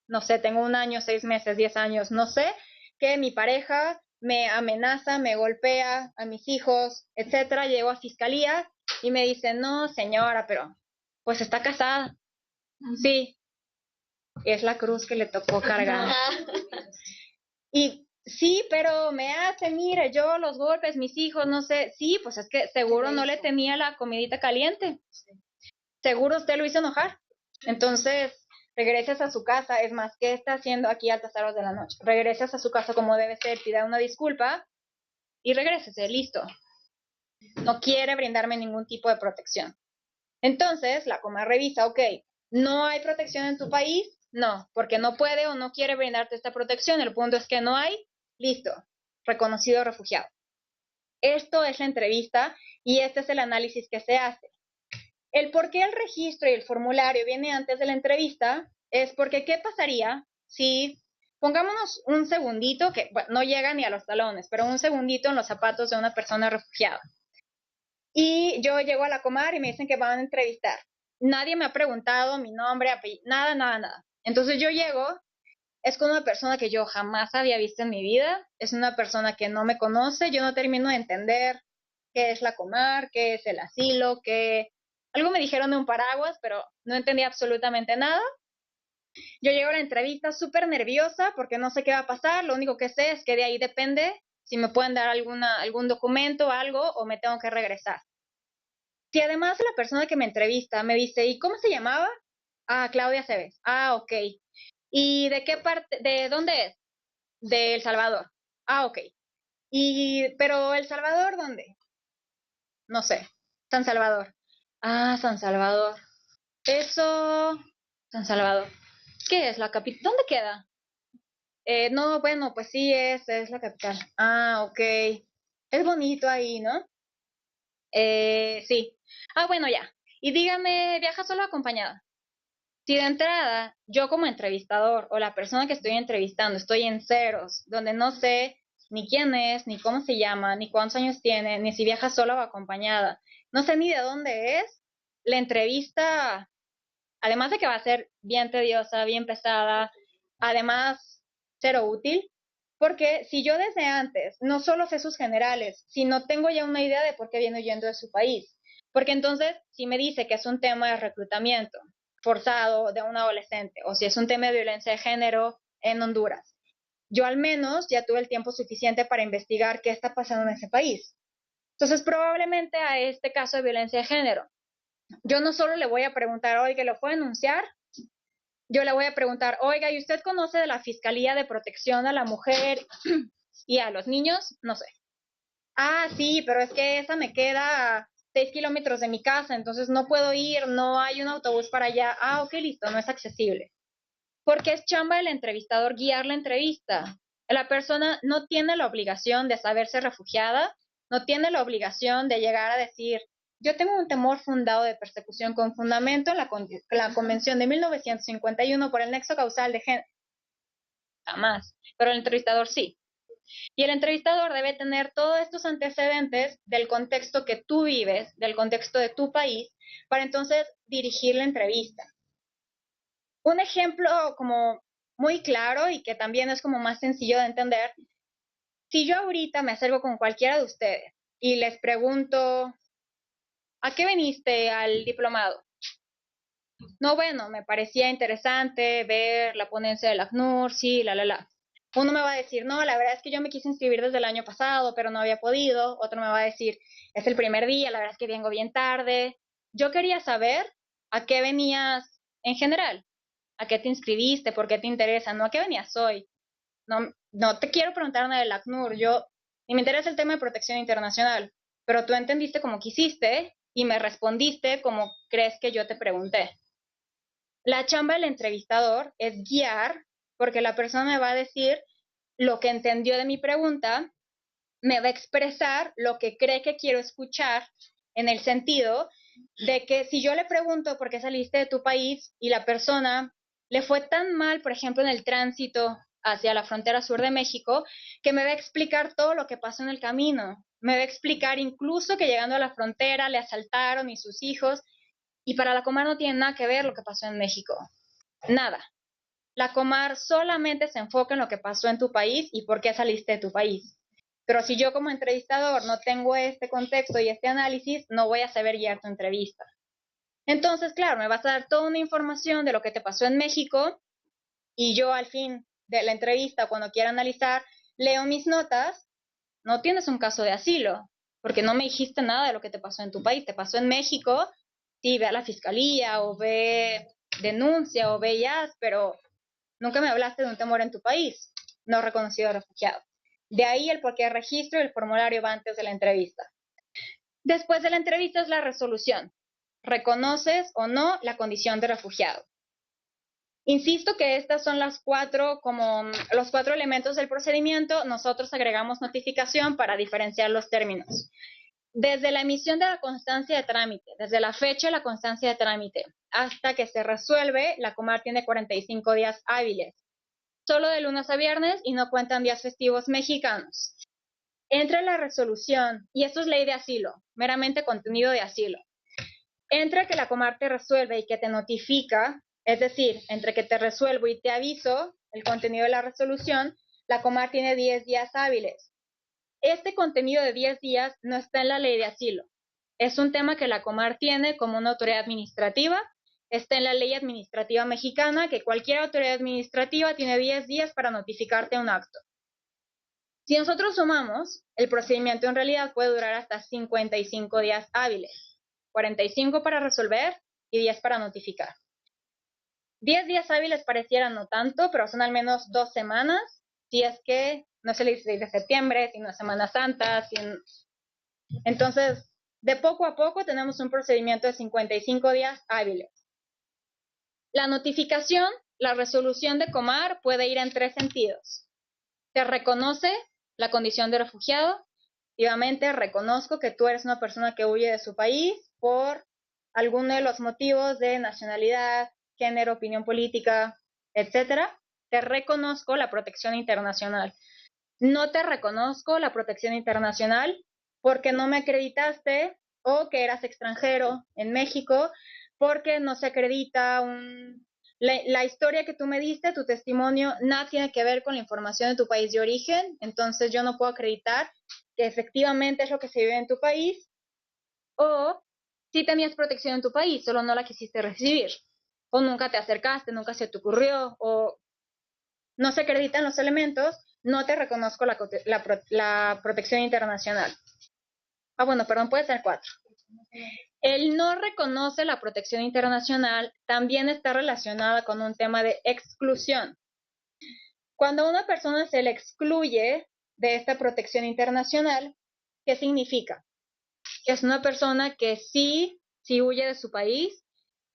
no sé, tengo 1 año, 6 meses, 10 años, no sé, que mi pareja me amenaza, me golpea a mis hijos, etcétera. Llego a fiscalía y me dicen, no, señora, pero pues está casada. Sí, es la cruz que le tocó cargar. Y sí, pero me hace, mire, yo los golpes, mis hijos, no sé. Sí, pues es que seguro no le tenía la comidita caliente. Seguro usted lo hizo enojar. Entonces, regresas a su casa. Es más, ¿qué está haciendo aquí a altas horas de la noche? Regresas a su casa como debe ser, pida una disculpa y regrésese, listo. No quiere brindarme ningún tipo de protección. Entonces, la Comar revisa, ok, ¿no hay protección en tu país? No, porque no puede o no quiere brindarte esta protección. El punto es que no hay, listo, reconocido refugiado. Esto es la entrevista y este es el análisis que se hace. El por qué el registro y el formulario viene antes de la entrevista es porque ¿qué pasaría si, pongámonos un segundito, que bueno, no llega ni a los talones, pero un segundito en los zapatos de una persona refugiada? Y yo llego a la Comar y me dicen que van a entrevistar. Nadie me ha preguntado mi nombre, apellido, nada, nada, nada. Entonces yo llego, es con una persona que yo jamás había visto en mi vida, es una persona que no me conoce, yo no termino de entender qué es la Comar, qué es el asilo, qué... Algo me dijeron de un paraguas, pero no entendí absolutamente nada. Yo llego a la entrevista súper nerviosa porque no sé qué va a pasar, lo único que sé es que de ahí depende si me pueden dar algún documento o algo o me tengo que regresar. Si además la persona que me entrevista me dice, ¿y cómo se llamaba? Ah, Claudia Cebes. Ah, ok. ¿Y de qué parte, de dónde es? De El Salvador. Ah, ok. Pero ¿El Salvador dónde? No sé. San Salvador. Ah, San Salvador. Eso, San Salvador. ¿Qué es la capital? ¿Dónde queda? No, bueno, pues sí, es la capital. Ah, ok. Es bonito ahí, ¿no? Sí. Ah, bueno, ya. Y dígame, ¿viaja solo o acompañada? Si de entrada yo como entrevistador o la persona que estoy entrevistando estoy en ceros, donde no sé ni quién es, ni cómo se llama, ni cuántos años tiene, ni si viaja sola o acompañada, no sé ni de dónde es, la entrevista, además de que va a ser bien tediosa, bien pesada, además cero útil, porque si yo desde antes no solo sé sus generales, sino tengo ya una idea de por qué viene huyendo de su país, porque entonces si me dice que es un tema de reclutamiento forzado de un adolescente, o si es un tema de violencia de género en Honduras, yo al menos ya tuve el tiempo suficiente para investigar qué está pasando en ese país. Entonces, probablemente a este caso de violencia de género, yo no solo le voy a preguntar, oiga, ¿lo fue a denunciar? Yo le voy a preguntar, oiga, ¿y usted conoce de la Fiscalía de Protección a la Mujer y a los Niños? No sé. Ah, sí, pero es que esa me queda 6 kilómetros de mi casa, entonces no puedo ir, no hay un autobús para allá. Ah, ok, listo, no es accesible. Porque es chamba del entrevistador guiar la entrevista. La persona no tiene la obligación de saberse refugiada, no tiene la obligación de llegar a decir, yo tengo un temor fundado de persecución con fundamento en la Convención de 1951 por el nexo causal de género. Jamás, pero el entrevistador sí. Y el entrevistador debe tener todos estos antecedentes del contexto que tú vives, del contexto de tu país, para entonces dirigir la entrevista. Un ejemplo como muy claro y que también es como más sencillo de entender, si yo ahorita me acerco con cualquiera de ustedes y les pregunto, ¿a qué viniste al diplomado? No, bueno, me parecía interesante ver la ponencia del ACNUR, sí, Uno me va a decir, no, la verdad es que yo me quise inscribir desde el año pasado, pero no había podido. Otro me va a decir, es el primer día, la verdad es que vengo bien tarde. Yo quería saber a qué venías en general, a qué te inscribiste, por qué te interesa, no a qué venías hoy. No te quiero preguntar nada del ACNUR, ni me interesa el tema de protección internacional, pero tú entendiste como quisiste y me respondiste como crees que yo te pregunté. La chamba del entrevistador es guiar, porque la persona me va a decir lo que entendió de mi pregunta, me va a expresar lo que cree que quiero escuchar, en el sentido de que si yo le pregunto por qué saliste de tu país y la persona le fue tan mal, por ejemplo, en el tránsito hacia la frontera sur de México, que me va a explicar todo lo que pasó en el camino. Me va a explicar incluso que llegando a la frontera le asaltaron y sus hijos, y para la Comar no tiene nada que ver lo que pasó en México. Nada. La Comar solamente se enfoca en lo que pasó en tu país y por qué saliste de tu país. Pero si yo como entrevistador no tengo este contexto y este análisis, no voy a saber guiar tu entrevista. Entonces, claro, me vas a dar toda una información de lo que te pasó en México y yo al fin de la entrevista, cuando quiera analizar, leo mis notas, no tienes un caso de asilo, porque no me dijiste nada de lo que te pasó en tu país. Te pasó en México, sí, ve a la fiscalía o ve denuncia o ve IAS, pero nunca me hablaste de un temor en tu país, no reconocido refugiado. De ahí el por qué registro y el formulario va antes de la entrevista. Después de la entrevista es la resolución. ¿Reconoces o no la condición de refugiado? Insisto que estas son los cuatro elementos del procedimiento. Nosotros agregamos notificación para diferenciar los términos. Desde la emisión de la constancia de trámite, desde la fecha de la constancia de trámite, hasta que se resuelve, la Comar tiene 45 días hábiles. Solo de lunes a viernes y no cuentan días festivos mexicanos. Entre la resolución, y esto es ley de asilo, meramente contenido de asilo, entre que la Comar te resuelve y que te notifica, es decir, entre que te resuelvo y te aviso el contenido de la resolución, la Comar tiene 10 días hábiles. Este contenido de 10 días no está en la ley de asilo. Es un tema que la Comar tiene como una autoridad administrativa. Está en la ley administrativa mexicana que cualquier autoridad administrativa tiene 10 días para notificarte un acto. Si nosotros sumamos, el procedimiento en realidad puede durar hasta 55 días hábiles. 45 para resolver y 10 para notificar. 10 días hábiles parecieran no tanto, pero son al menos 2 semanas, si es que no es el 16 de septiembre, sino Semana Santa. Entonces, de poco a poco tenemos un procedimiento de 55 días hábiles. La notificación, la resolución de Comar puede ir en 3 sentidos. Te reconoce la condición de refugiado. Efectivamente, reconozco que tú eres una persona que huye de su país por alguno de los motivos de nacionalidad, género, opinión política, etcétera. Te reconozco la protección internacional. No te reconozco la protección internacional porque no me acreditaste o que eras extranjero en México, porque no se acredita la historia que tú me diste, tu testimonio, nada tiene que ver con la información de tu país de origen, entonces yo no puedo acreditar que efectivamente es lo que se vive en tu país, o si tenías protección en tu país, solo no la quisiste recibir, o nunca te acercaste, nunca se te ocurrió, o no se acreditan los elementos, no te reconozco la protección internacional. Puede ser 4. El no reconoce la protección internacional también está relacionada con un tema de exclusión. Cuando a una persona se le excluye de esta protección internacional, ¿qué significa? es una persona que sí huye de su país,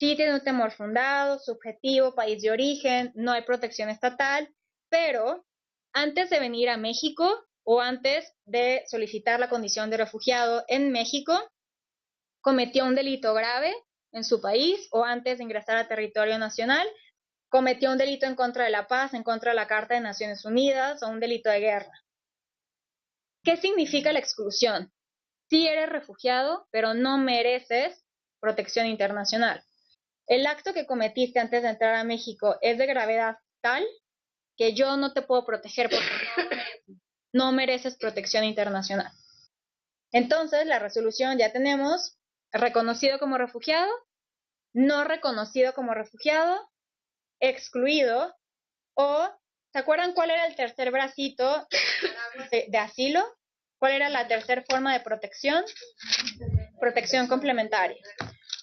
sí tiene un temor fundado, subjetivo, país de origen, no hay protección estatal, pero antes de venir a México o antes de solicitar la condición de refugiado en México, cometió un delito grave en su país o antes de ingresar a territorio nacional, cometió un delito en contra de la paz, en contra de la Carta de Naciones Unidas o un delito de guerra. ¿Qué significa la exclusión? Sí eres refugiado, pero no mereces protección internacional. El acto que cometiste antes de entrar a México es de gravedad tal que yo no te puedo proteger porque no mereces protección internacional. Entonces, la resolución ya tenemos reconocido como refugiado, no reconocido como refugiado, excluido o, ¿se acuerdan cuál era el tercer bracito de asilo? ¿Cuál era la tercera forma de protección? Protección complementaria.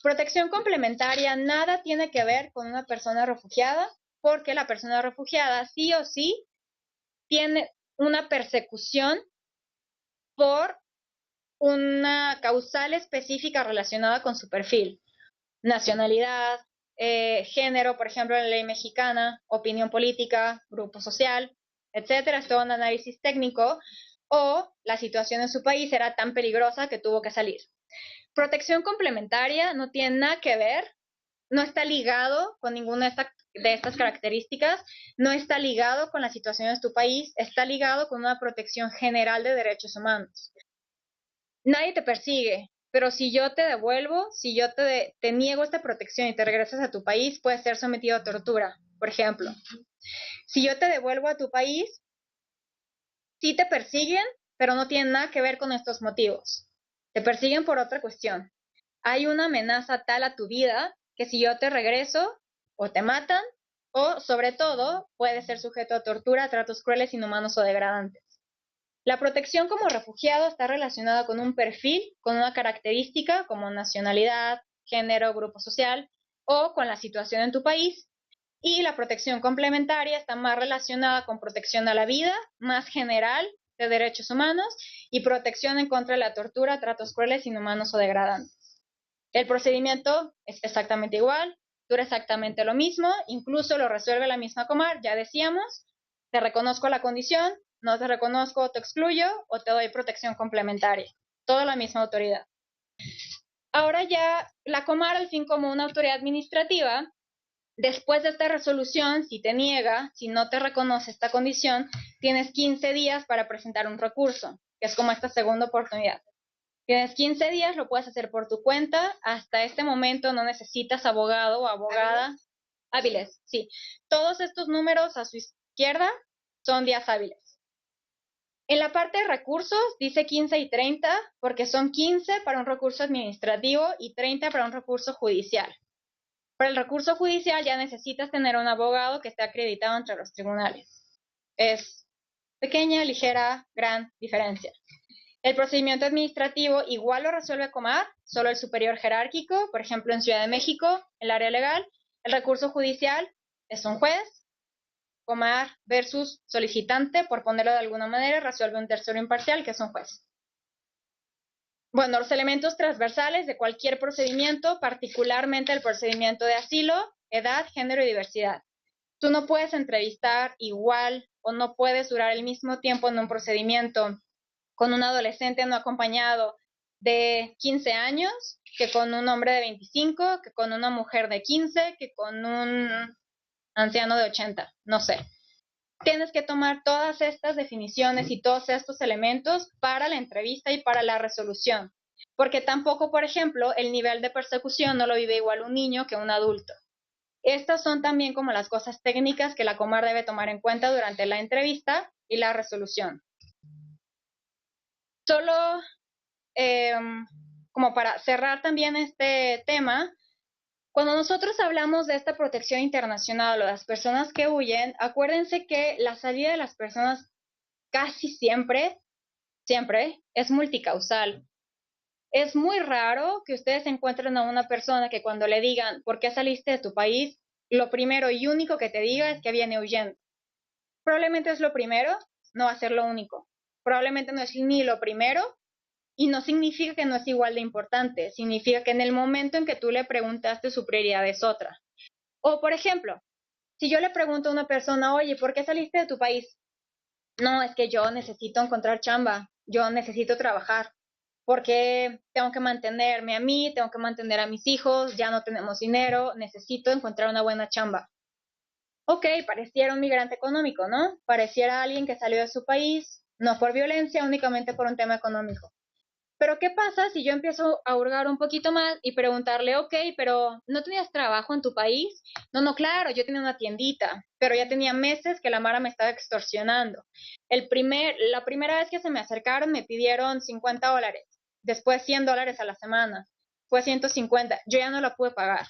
Protección complementaria nada tiene que ver con una persona refugiada, porque la persona refugiada sí o sí tiene una persecución por una causal específica relacionada con su perfil. Nacionalidad, género, por ejemplo, en la ley mexicana, opinión política, grupo social, etcétera. Es todo un análisis técnico, o la situación en su país era tan peligrosa que tuvo que salir. Protección complementaria no tiene nada que ver, no está ligado con ninguna de estas características, no está ligado con la situación de tu país, está ligado con una protección general de derechos humanos. Nadie te persigue, pero si yo te devuelvo, si yo te niego esta protección y te regresas a tu país, puedes ser sometido a tortura, por ejemplo. Si yo te devuelvo a tu país, sí te persiguen, pero no tienen nada que ver con estos motivos. Te persiguen por otra cuestión. Hay una amenaza tal a tu vida que si yo te regreso, o te matan, o sobre todo, puedes ser sujeto a tortura, tratos crueles, inhumanos o degradantes. La protección como refugiado está relacionada con un perfil, con una característica como nacionalidad, género, grupo social, o con la situación en tu país. Y la protección complementaria está más relacionada con protección a la vida, más general, de derechos humanos, y protección en contra de la tortura, tratos crueles, inhumanos o degradantes. El procedimiento es exactamente igual, dura exactamente lo mismo, incluso lo resuelve la misma Comar, ya decíamos, te reconozco la condición, no te reconozco, te excluyo o te doy protección complementaria. Toda la misma autoridad. Ahora ya la Comar, al fin como una autoridad administrativa, después de esta resolución, si te niega, si no te reconoce esta condición, tienes 15 días para presentar un recurso, que es como esta segunda oportunidad. Tienes 15 días, lo puedes hacer por tu cuenta. Hasta este momento no necesitas abogado o abogada. Hábiles, sí. Todos estos números a su izquierda son días hábiles. En la parte de recursos dice 15 y 30 porque son 15 para un recurso administrativo y 30 para un recurso judicial. Para el recurso judicial ya necesitas tener un abogado que esté acreditado entre los tribunales. Es pequeña, ligera, gran diferencia. El procedimiento administrativo igual lo resuelve Comar, solo el superior jerárquico, por ejemplo en Ciudad de México, el área legal. El recurso judicial es un juez, Comar versus solicitante, por ponerlo de alguna manera, resuelve un tercero imparcial, que es un juez. Bueno, los elementos transversales de cualquier procedimiento, particularmente el procedimiento de asilo, edad, género y diversidad. Tú no puedes entrevistar igual o no puedes durar el mismo tiempo en un procedimiento con un adolescente no acompañado de 15 años, que con un hombre de 25, que con una mujer de 15, que con un anciano de 80, no sé. Tienes que tomar todas estas definiciones y todos estos elementos para la entrevista y para la resolución. Porque tampoco, por ejemplo, el nivel de persecución no lo vive igual un niño que un adulto. Estas son también como las cosas técnicas que la Comar debe tomar en cuenta durante la entrevista y la resolución. Solo como para cerrar también este tema, cuando nosotros hablamos de esta protección internacional o las personas que huyen, acuérdense que la salida de las personas casi siempre es multicausal. Es muy raro que ustedes encuentren a una persona que cuando le digan ¿por qué saliste de tu país? Lo primero y único que te diga es que viene huyendo. Probablemente es lo primero, no va a ser lo único. Probablemente no es ni lo primero y no significa que no es igual de importante, significa que en el momento en que tú le preguntaste, su prioridad es otra. O, por ejemplo, si yo le pregunto a una persona, oye, ¿por qué saliste de tu país? No, es que yo necesito encontrar chamba, yo necesito trabajar, porque tengo que mantenerme a mí, tengo que mantener a mis hijos, ya no tenemos dinero, necesito encontrar una buena chamba. Ok, pareciera un migrante económico, ¿no? Pareciera alguien que salió de su país, no por violencia, únicamente por un tema económico. Pero ¿qué pasa si yo empiezo a hurgar un poquito más y preguntarle, ok, pero ¿no tenías trabajo en tu país? No, claro, yo tenía una tiendita, pero ya tenía meses que la Mara me estaba extorsionando. La primera vez que se me acercaron me pidieron $50, después $100 a la semana, fue 150, yo ya no la pude pagar.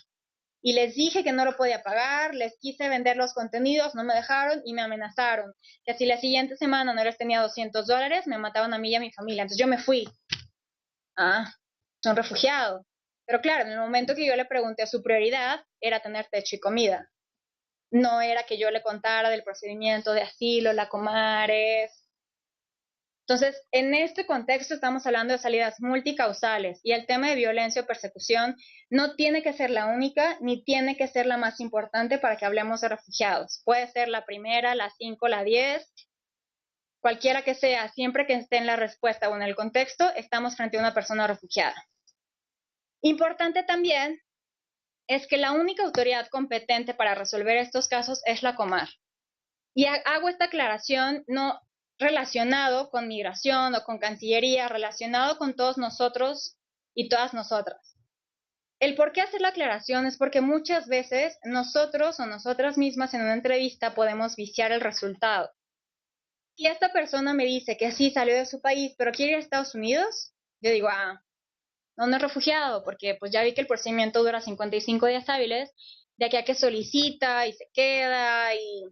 Y les dije que no lo podía pagar, les quise vender los contenidos, no me dejaron y me amenazaron, que si la siguiente semana no les tenía $200, me mataban a mí y a mi familia. Entonces yo me fui. Ah, son refugiados. Pero claro, en el momento que yo le pregunté, su prioridad era tener techo y comida. No era que yo le contara del procedimiento de asilo, la Comares. Entonces, en este contexto estamos hablando de salidas multicausales y el tema de violencia o persecución no tiene que ser la única ni tiene que ser la más importante para que hablemos de refugiados. Puede ser la primera, la 5, la 10, cualquiera que sea, siempre que esté en la respuesta o en el contexto, estamos frente a una persona refugiada. Importante también es que la única autoridad competente para resolver estos casos es la Comar. Y hago esta aclaración no relacionado con migración o con Cancillería, relacionado con todos nosotros y todas nosotras. El por qué hacer la aclaración es porque muchas veces nosotros o nosotras mismas en una entrevista podemos viciar el resultado. Si esta persona me dice que sí salió de su país, pero quiere ir a Estados Unidos, yo digo, no es refugiado, porque pues ya vi que el procedimiento dura 55 días hábiles, de aquí a que solicita y se queda, y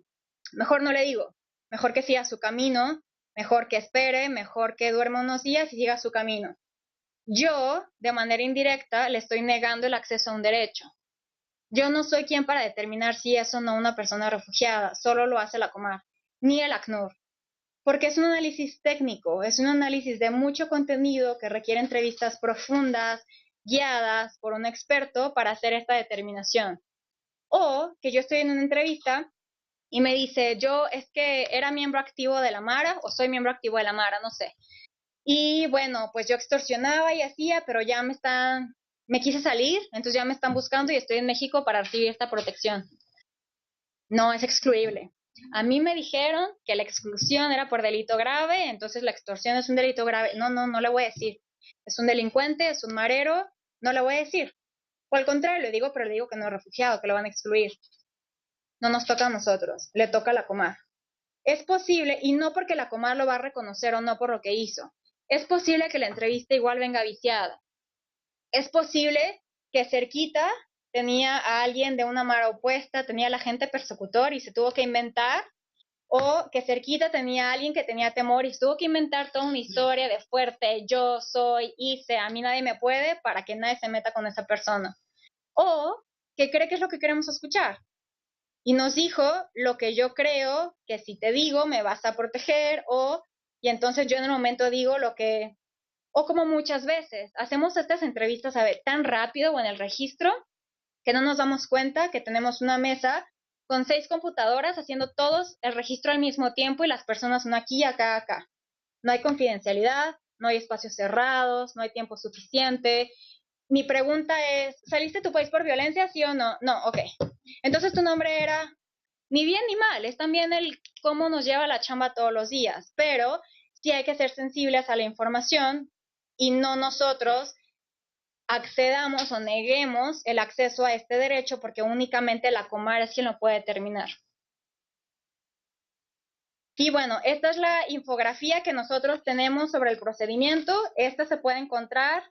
mejor no le digo, mejor que siga su camino, mejor que espere, mejor que duerma unos días y siga su camino. Yo, de manera indirecta, le estoy negando el acceso a un derecho. Yo no soy quien para determinar si es o no una persona refugiada, solo lo hace la Comar, ni el ACNUR. Porque es un análisis técnico, es un análisis de mucho contenido que requiere entrevistas profundas, guiadas por un experto para hacer esta determinación. O que yo estoy en una entrevista y me dice, yo es que era miembro activo de la Mara o soy miembro activo de la Mara, no sé. Y bueno, pues yo extorsionaba y hacía, pero ya me quise salir, entonces ya me están buscando y estoy en México para recibir esta protección. No, es excluible. A mí me dijeron que la exclusión era por delito grave, entonces la extorsión es un delito grave. No le voy a decir. Es un delincuente, es un marero, no le voy a decir. O al contrario, le digo, pero le digo que no es refugiado, que lo van a excluir. No nos toca a nosotros, le toca a la Comar. Es posible, y no porque la Comar lo va a reconocer o no por lo que hizo, es posible que la entrevista igual venga viciada. Es posible que cerquita tenía a alguien de una Mara opuesta, tenía al agente persecutor y se tuvo que inventar, o que cerquita tenía a alguien que tenía temor y se tuvo que inventar toda una historia de fuerte, yo soy, hice, a mí nadie me puede, para que nadie se meta con esa persona. O que cree que es lo que queremos escuchar. Y nos dijo lo que yo creo que si te digo me vas a proteger, y entonces yo en el momento digo lo que, o como muchas veces, hacemos estas entrevistas tan rápido o en el registro que no nos damos cuenta que tenemos una mesa con 6 computadoras haciendo todos el registro al mismo tiempo y las personas son aquí, acá, acá. No hay confidencialidad, no hay espacios cerrados, no hay tiempo suficiente. Mi pregunta es, ¿saliste de tu país por violencia, sí o no? No, ok. Entonces tu nombre era ni bien ni mal, es también el cómo nos lleva la chamba todos los días, pero sí hay que ser sensibles a la información y no nosotros accedamos o neguemos el acceso a este derecho porque únicamente la Comar es quien lo puede determinar. Y bueno, esta es la infografía que nosotros tenemos sobre el procedimiento. Esta se puede encontrar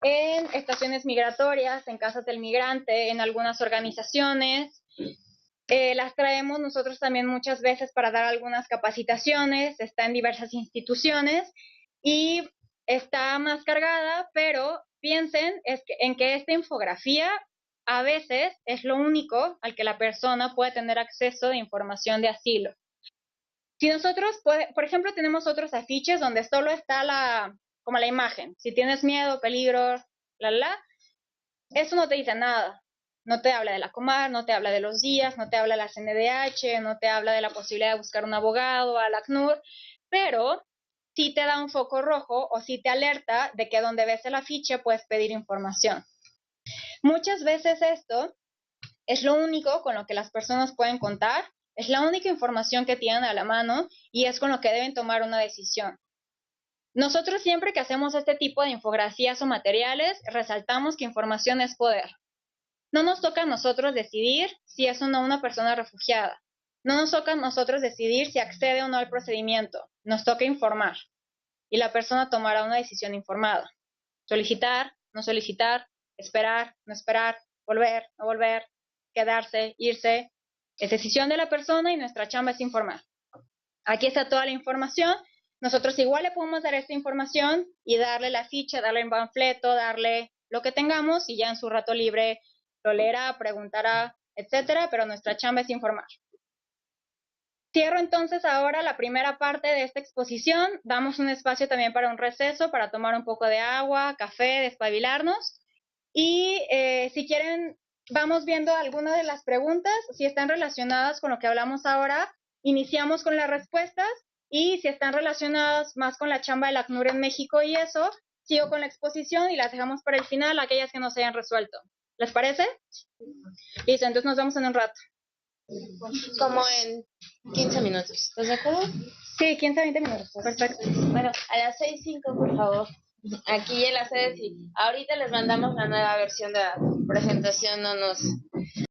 en estaciones migratorias, en casas del migrante, en algunas organizaciones. Las traemos nosotros también muchas veces para dar algunas capacitaciones, está en diversas instituciones y está más cargada, pero piensen en que esta infografía a veces es lo único al que la persona puede tener acceso de información de asilo. Si nosotros, por ejemplo, tenemos otros afiches donde solo está la como la imagen. Si tienes miedo, peligro, eso no te dice nada. No te habla de la Comar, no te habla de los días, no te habla de la CNDH, no te habla de la posibilidad de buscar un abogado, al ACNUR, pero sí te da un foco rojo o sí te alerta de que donde ves el afiche puedes pedir información. Muchas veces esto es lo único con lo que las personas pueden contar, es la única información que tienen a la mano y es con lo que deben tomar una decisión. Nosotros siempre que hacemos este tipo de infografías o materiales, resaltamos que información es poder. No nos toca a nosotros decidir si es o no una persona refugiada. No nos toca a nosotros decidir si accede o no al procedimiento. Nos toca informar. Y la persona tomará una decisión informada. Solicitar, no solicitar, esperar, no esperar, volver, no volver, quedarse, irse. Es decisión de la persona y nuestra chamba es informar. Aquí está toda la información. Nosotros igual le podemos dar esta información y darle la ficha, darle el panfleto, darle lo que tengamos y ya en su rato libre lo leerá, preguntará, etcétera, pero nuestra chamba es informar. Cierro entonces ahora la primera parte de esta exposición. Damos un espacio también para un receso, para tomar un poco de agua, café, despabilarnos. Y si quieren, vamos viendo algunas de las preguntas. Si están relacionadas con lo que hablamos ahora, iniciamos con las respuestas. Y si están relacionadas más con la chamba del ACNUR en México y eso, sigo con la exposición y las dejamos para el final, aquellas que no se hayan resuelto. ¿Les parece? Listo, entonces nos vemos en un rato. Como en 15 minutos. ¿Estás de acuerdo? Sí, 15 a 20 minutos. Perfecto. Bueno, a las 6:05, por favor. Aquí en la sede, sí. Ahorita les mandamos la nueva versión de la presentación, no nos